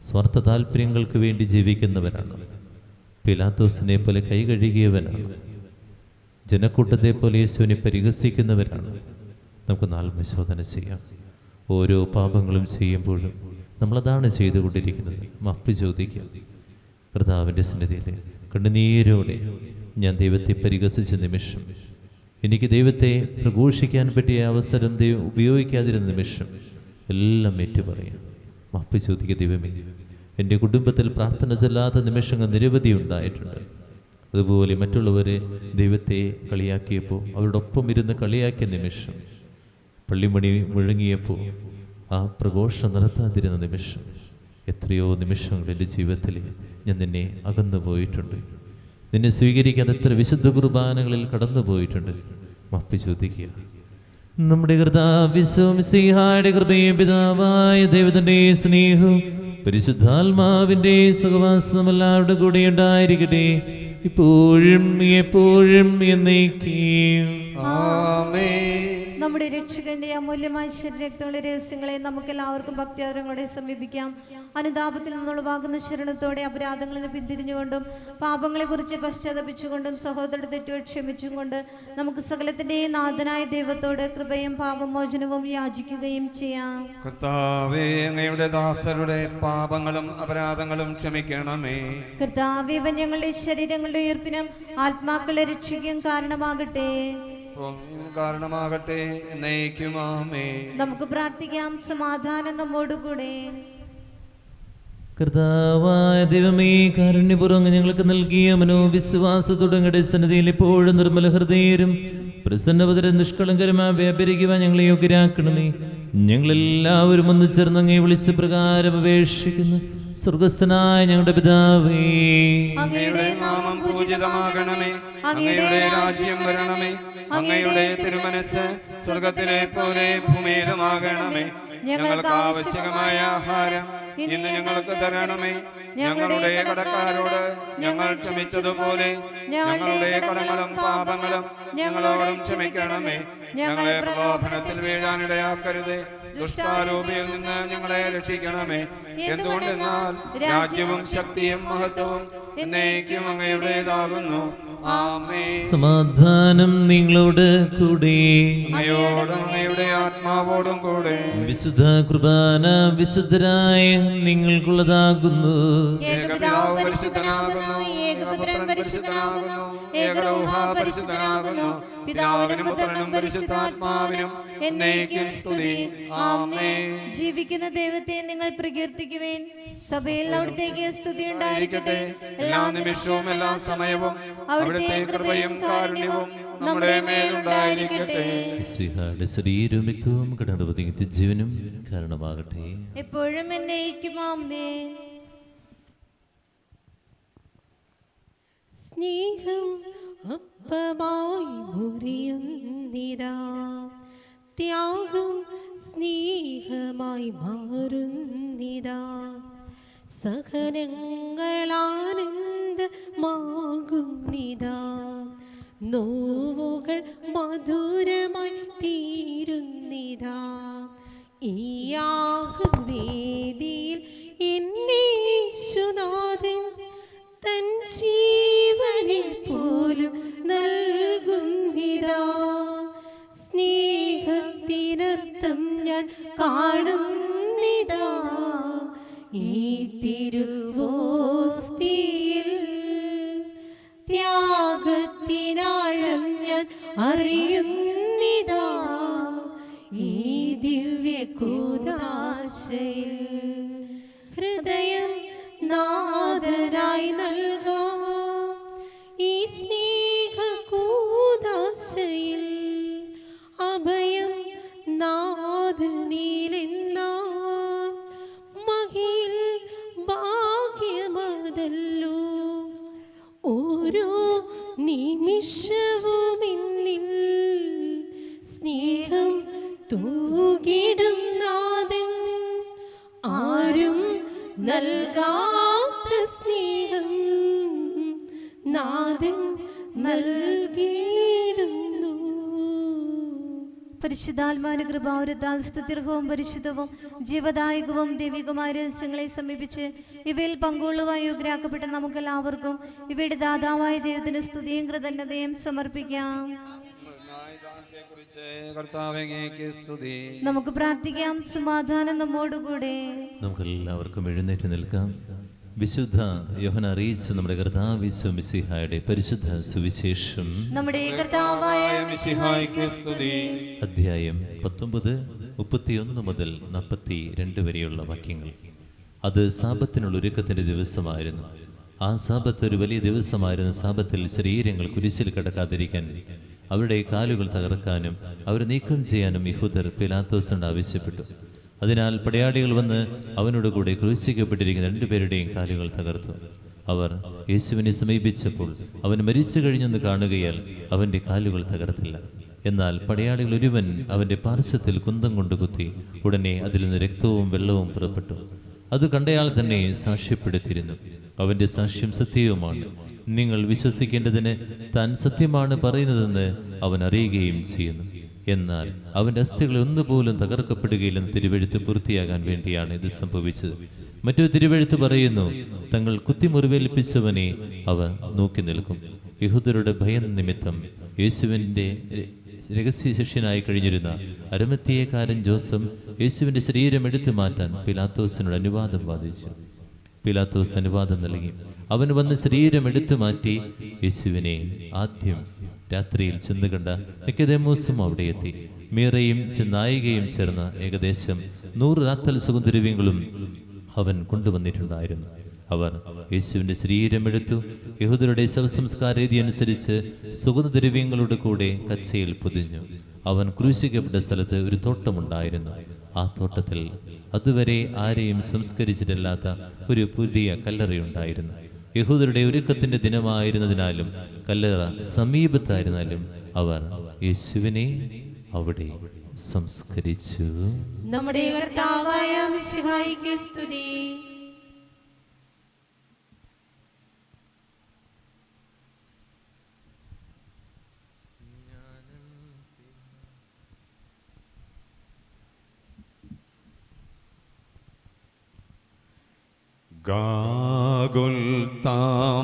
സ്വാർത്ഥ താല്പര്യങ്ങൾക്ക് വേണ്ടി ജീവിക്കുന്നവരാണ്. പിലാത്തോസിനെ പോലെ കൈ കഴുകിയവരാണ്. ജനക്കൂട്ടത്തെ പോലെ യേശുവിനെ പരിഹസിക്കുന്നവരാണ്. നമുക്ക് ആത്മശോധന ചെയ്യാം. ഓരോ പാപങ്ങളും ചെയ്യുമ്പോഴും നമ്മളതാണ് ചെയ്തുകൊണ്ടിരിക്കുന്നത്. മാപ്പ് ചോദിക്കാം കർത്താവിൻ്റെ സന്നിധിയിൽ. കണ്ണുനീരോടെ ഞാൻ ദൈവത്തെ പരിഹസിച്ച നിമിഷം, എനിക്ക് ദൈവത്തെ പ്രഘോഷിക്കാൻ പറ്റിയ അവസരം ദൈവം ഉപയോഗിക്കാതിരുന്ന നിമിഷം എല്ലാം ഏറ്റുപറയാം. മാപ്പ് ചോദിക്കുക. ദൈവമേ, എൻ്റെ കുടുംബത്തിൽ പ്രാർത്ഥന ചൊല്ലാത്ത നിമിഷങ്ങൾ നിരവധി ഉണ്ടായിട്ടുണ്ട്. അതുപോലെ മറ്റുള്ളവരെ ദൈവത്തെ കളിയാക്കിയപ്പോൾ അവരുടെ ഒപ്പം ഇരുന്ന് കളിയാക്കിയ നിമിഷം, പള്ളിമണി മുഴങ്ങിയപ്പോൾ ആ പ്രഘോഷം നടത്താതിരുന്ന നിമിഷം, എത്രയോ നിമിഷങ്ങൾ എൻ്റെ ജീവിതത്തിൽ ഞാൻ നിന്നെ അകന്നു പോയിട്ടുണ്ട്. നിന്നെ സ്വീകരിക്കാൻ എത്ര വിശുദ്ധ കുർബാനകളിൽ കടന്നു പോയിട്ടുണ്ട്. മാപ്പ് ചോദിക്കുക. നമ്മുടെ കർത്താവിശ്വമിശിഹായുടെ കൃപയും പിതാവായ ദൈവത്തിന്റെ സ്നേഹവും പരിശുദ്ധാത്മാവിന്റെ സഹവാസം എല്ലാവരുടെ കൂടെ ഉണ്ടായിരിക്കട്ടെ, ഇപ്പോഴും എപ്പോഴും എന്നേക്കും. ആമേൻ. നമ്മുടെ രക്ഷകന്റെ അമൂല്യമായ ശരീരരക്തങ്ങളുടെ രഹസ്യങ്ങളെ നമുക്ക് എല്ലാവർക്കും ഭക്തിയാദരങ്ങളോടെ സമീപിക്കാം. അനുതാപത്തിൽ നിന്നുളവാകുന്ന ശരണത്തോടെ അപരാധങ്ങളിൽ നിന്ന് പിന്തിരിഞ്ഞുകൊണ്ടും പാപങ്ങളെ കുറിച്ച് പശ്ചാത്തപിച്ചുകൊണ്ടും സഹോദരരുടെ തെറ്റുകൾ ക്ഷമിച്ചും കൊണ്ട് നമുക്ക് സകലത്തിന്റെയും നാഥനായ ദൈവത്തോട് കൃപയും പാപമോചനവും യാചിക്കുകയും ചെയ്യാം. കർത്താവേ, അങ്ങയുടെ ദാസരുടെ പാപങ്ങളും അപരാധങ്ങളും ക്ഷമിക്കണമേ. കർത്താവേ, ഇവ ഞങ്ങളുടെ ശരീരങ്ങളുടെ ഉയർപ്പിനും ആത്മാക്കളെ രക്ഷിക്കും കാരണമാകട്ടെ. കാരണമാകട്ടെ എന്നേക്കും. ആമേൻ. നമുക്ക് പ്രാർത്ഥിക്കാം. സമാധാനം നമ്മോടുകൂടെ. കർത്താവായ ദൈവമേ, കാരുണ്യപൂർവ്വം ഞങ്ങൾക്ക് നൽകിയ മനോവിശ്വാസത്തോടെ അങ്ങയുടെ സന്നിധിയിൽ എപ്പോഴും നിർമ്മല ഹൃദയരും പ്രസന്നവതരും നിഷ്കളങ്കരമായി വ്യാപരിക്കുവാൻ ഞങ്ങളെ യോഗ്യരാക്കണമേ. ഞങ്ങളെല്ലാവരും ഒന്ന് ചേർന്ന് അങ്ങേ വിളിച്ച പ്രകാരം അപേക്ഷിക്കുന്നു. സ്വർഗസ്ഥനായ ഞങ്ങളുടെ പിതാവേ, അങ്ങയുടെ നാമം പൂജിതമാകണമേ. അങ്ങയുടെ രാജ്യം വരണമേ. അങ്ങയുടെ തിരുമനസ്സ് സ്വർഗത്തിലെ പോലെ ഭൂമിയിലുമാകണമേ. ഞങ്ങൾക്ക് ആവശ്യമായ ആഹാരം ഇന്ന് ഞങ്ങൾക്ക് തരണമേ. ഞങ്ങളുടെ കടക്കാരോട് ഞങ്ങൾ ക്ഷമിച്ചതുപോലെ ഞങ്ങളുടെ കടങ്ങളും പാപങ്ങളും ഞങ്ങളോടും ക്ഷമിക്കണമേ. ഞങ്ങളെ പ്രലോഭനത്തിൽ വീഴാനിടയാക്കരുതേ. ദുഷ്ടാരൂപിയിൽ നിന്ന് ഞങ്ങളെ രക്ഷിക്കണമേ. എന്തുകൊണ്ടെന്നാൽ രാജ്യവും ശക്തിയും മഹത്വവും എന്നേക്കും അങ്ങയുടേതാകുന്നു. ആമേൻ. സമാധാനം നിങ്ങളോട് കൂടെ, അങ്ങയോടും അങ്ങയുടെ ആത്മാവോടും കൂടെ. വിശുദ്ധ കുർബാന വിശുദ്ധരായ നിങ്ങൾക്കുള്ളതാകുന്നു. ഏകപിതാവ് പരിശുദ്ധനാകുന്നു, ഏകപുത്രൻ പരിശുദ്ധനാകുന്നു, ഏകരൂഹ പരിശുദ്ധനാകുന്നു, പിതാവിനും പുത്രനും പരിശുദ്ധാത്മാവിനും എന്നേക്കും സ്തുതി. ആമേൻ. ജീവിക്കുന്ന ദൈവത്തെ നിങ്ങൾ പ്രകീർത്തിക്കുവേൻ. സഭയിൽ അവിടുത്തേക്ക് സ്തുതി ഉണ്ടായിരിക്കട്ടെ. എല്ലാ നിമിഷവും എല്ലാ സമയവും അവിടുത്തെ കൃപയും കാരുണ്യവും നമ്മുടെ മേലുണ്ടായിരിക്കട്ടെ. മിശിഹായുടെ ശരീരവും രക്തവും കടന്നു ജീവനും കാരണമാകട്ടെ. എപ്പോഴും എന്നേക്കും. ആമേൻ. സ്നേഹം അപ്പമായി മുറിയുന്നിതാ, ത്യാഗം സ്നേഹമായി മാറുന്നിതാ, സഹനങ്ങളാനന്ദമാകുന്നിതാ, നോവുകൾ മധുരമായി തീരുന്നിതാ. ഈ യാഗവേദിയിൽ എന്നീശുനാഥൻ തൻ ജീവനെ പോലും നൽകുന്നിതാ. സ്നേഹത്തിനർത്ഥം ഞാൻ കാണുന്നിതാ ഈ തിരുവോസ്തിയിൽ. ത്യാഗത്തിനാഴം ഞാൻ അറിയുന്നിതാ ഈ ദിവ്യകൂദാശയിൽ. ഓരോ നിമിഷവുമിന്നിൽ സ്നേഹം തൂകിടും നാഥൻ, ആരും നൽകാത്ത സ്നേഹം നാഥൻ നൽകിയിടുന്നു. പരിശുദ്ധാത്മാവിന്റെ കൃപാവരത്താൽ സ്തുത്യർഹവും പരിശുദ്ധവും ജീവദായകവും ദൈവികമായ രഹസ്യങ്ങളെ സമീപിച്ച് ഇവയിൽ പങ്കുകൊള്ളുവാൻ യോഗ്യരാക്കപ്പെട്ട നമുക്കെല്ലാവർക്കും ഇവയുടെ ദാതാവായ ദൈവത്തിന് സ്തുതിയും കൃതജ്ഞതയും സമർപ്പിക്കാം. നമുക്ക് പ്രാർത്ഥിക്കാം. സമാധാനം നമ്മോടുകൂടെ. നമുക്കെല്ലാവർക്കും എഴുന്നേറ്റ് നിൽക്കാം. വിശുദ്ധ യോഹന്നാൻ അറിയിച്ച നമ്മുടെ കർത്താവ് മിശിഹായുടെ പരിശുദ്ധ സുവിശേഷം നമ്മുടെ കർത്താവായ മിശിഹായ്ക്ക് സ്തുതി. അധ്യായം 19, 31 മുതൽ 42 വരെയുള്ള വാക്യങ്ങൾ. അത് സാബത്തിനുള്ള ഒരുക്കത്തിന്റെ ദിവസമായിരുന്നു. ആ സാബത്ത് ഒരു വലിയ ദിവസമായിരുന്നു. സാബത്തിൽ ശരീരങ്ങൾ കുരിശിൽ കിടക്കാതിരിക്കാൻ, അവരുടെ കാലുകൾ തകർക്കാനും അവർ നീക്കം ചെയ്യാനും യഹൂദർ പിലാത്തോസിനോട് ആവശ്യപ്പെട്ടു. അതിനാൽ പടയാളികൾ വന്ന് അവനോട് കൂടെ ക്രൂശിക്കപ്പെട്ടിരിക്കുന്ന 2 പേരുടെയും കാലുകൾ തകർത്തു. അവർ യേശുവിനെ സമീപിച്ചപ്പോൾ അവൻ മരിച്ചു കഴിഞ്ഞെന്ന് കാണുകയാൽ അവൻ്റെ കാലുകൾ തകർത്തില്ല. എന്നാൽ പടയാളികൾ ഒരുവൻ അവൻ്റെ പാർശ്വത്തിൽ കുന്തം കൊണ്ട് കുത്തി. ഉടനെ അതിൽ നിന്ന് രക്തവും വെള്ളവും പുറപ്പെട്ടു. അത് കണ്ടയാൾ തന്നെ സാക്ഷ്യപ്പെടുത്തിയിരുന്നു. അവൻ്റെ സാക്ഷ്യം സത്യവുമാണ്. നിങ്ങൾ വിശ്വസിക്കേണ്ടതിന് താൻ സത്യമാണ് പറയുന്നതെന്ന് അവൻ അറിയുകയും ചെയ്യുന്നു. എന്നാൽ അവൻ്റെ അസ്ഥികൾ ഒന്നുപോലും തകർക്കപ്പെടുകയില്ലെന്ന് തിരുവെഴുത്ത് പൂർത്തിയാകാൻ വേണ്ടിയാണ് ഇത് സംഭവിച്ചത്. മറ്റൊരു തിരുവെഴുത്ത് പറയുന്നു, തങ്ങൾ കുത്തിമുറിവേൽപ്പിച്ചവനെ അവർ നോക്കി നിൽക്കും. യഹൂദരുടെ ഭയം നിമിത്തം യേശുവിൻ്റെ രഹസ്യ ശിഷ്യനായി കഴിഞ്ഞിരുന്ന അരിമത്തിയക്കാരൻ ജോസഫ് യേശുവിൻ്റെ ശരീരം എടുത്തു മാറ്റാൻ പിലാത്തോസിനോട് അനുവാദം വാദിച്ചു. പിലാത്തോസ് അനുവാദം നൽകി. അവൻ വന്ന് ശരീരം എടുത്തു മാറ്റി. യേശുവിനെ ആദ്യം രാത്രിയിൽ ചെന്ന് കണ്ട നിക്കോദേമോസും അവിടെ എത്തി. മീറയും ചെന്നായികയും ചേർന്ന ഏകദേശം 100 റാത്തൽ സുഗന്ധദ്രവ്യങ്ങളും അവൻ കൊണ്ടുവന്നിട്ടുണ്ടായിരുന്നു. അവർ യേശുവിൻ്റെ ശരീരമെടുത്തു. യഹൂദരുടെ ശവസംസ്കാര രീതി അനുസരിച്ച് സുഗന്ധദ്രവ്യങ്ങളുടെ കൂടെ കച്ചയിൽ പൊതിഞ്ഞു. അവൻ ക്രൂശിക്കപ്പെട്ട സ്ഥലത്ത് ഒരു തോട്ടമുണ്ടായിരുന്നു. ആ തോട്ടത്തിൽ അതുവരെ ആരെയും സംസ്കരിച്ചിട്ടില്ലാത്ത ഒരു പുതിയ കല്ലറയുണ്ടായിരുന്നു. യഹൂദരുടെ ഒരുക്കത്തിന്റെ ദിനമായിരുന്നതിനാലും കല്ലറ സമീപത്തായിരുന്നാലും അവർ യേശുവിനെ അവിടെ സംസ്കരിച്ചു. നമ്മുടെ കർത്താവായ മിശിഹായ്ക്ക് സ്തുതി.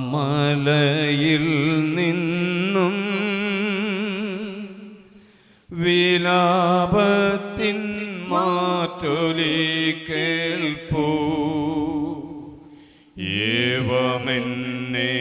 ഗാഗുൽത്താമലയിൽ നിന്നും വിലാപത്തിൻ മാറ്റൊലി കേൾപ്പൂ. ഏവമെന്നെ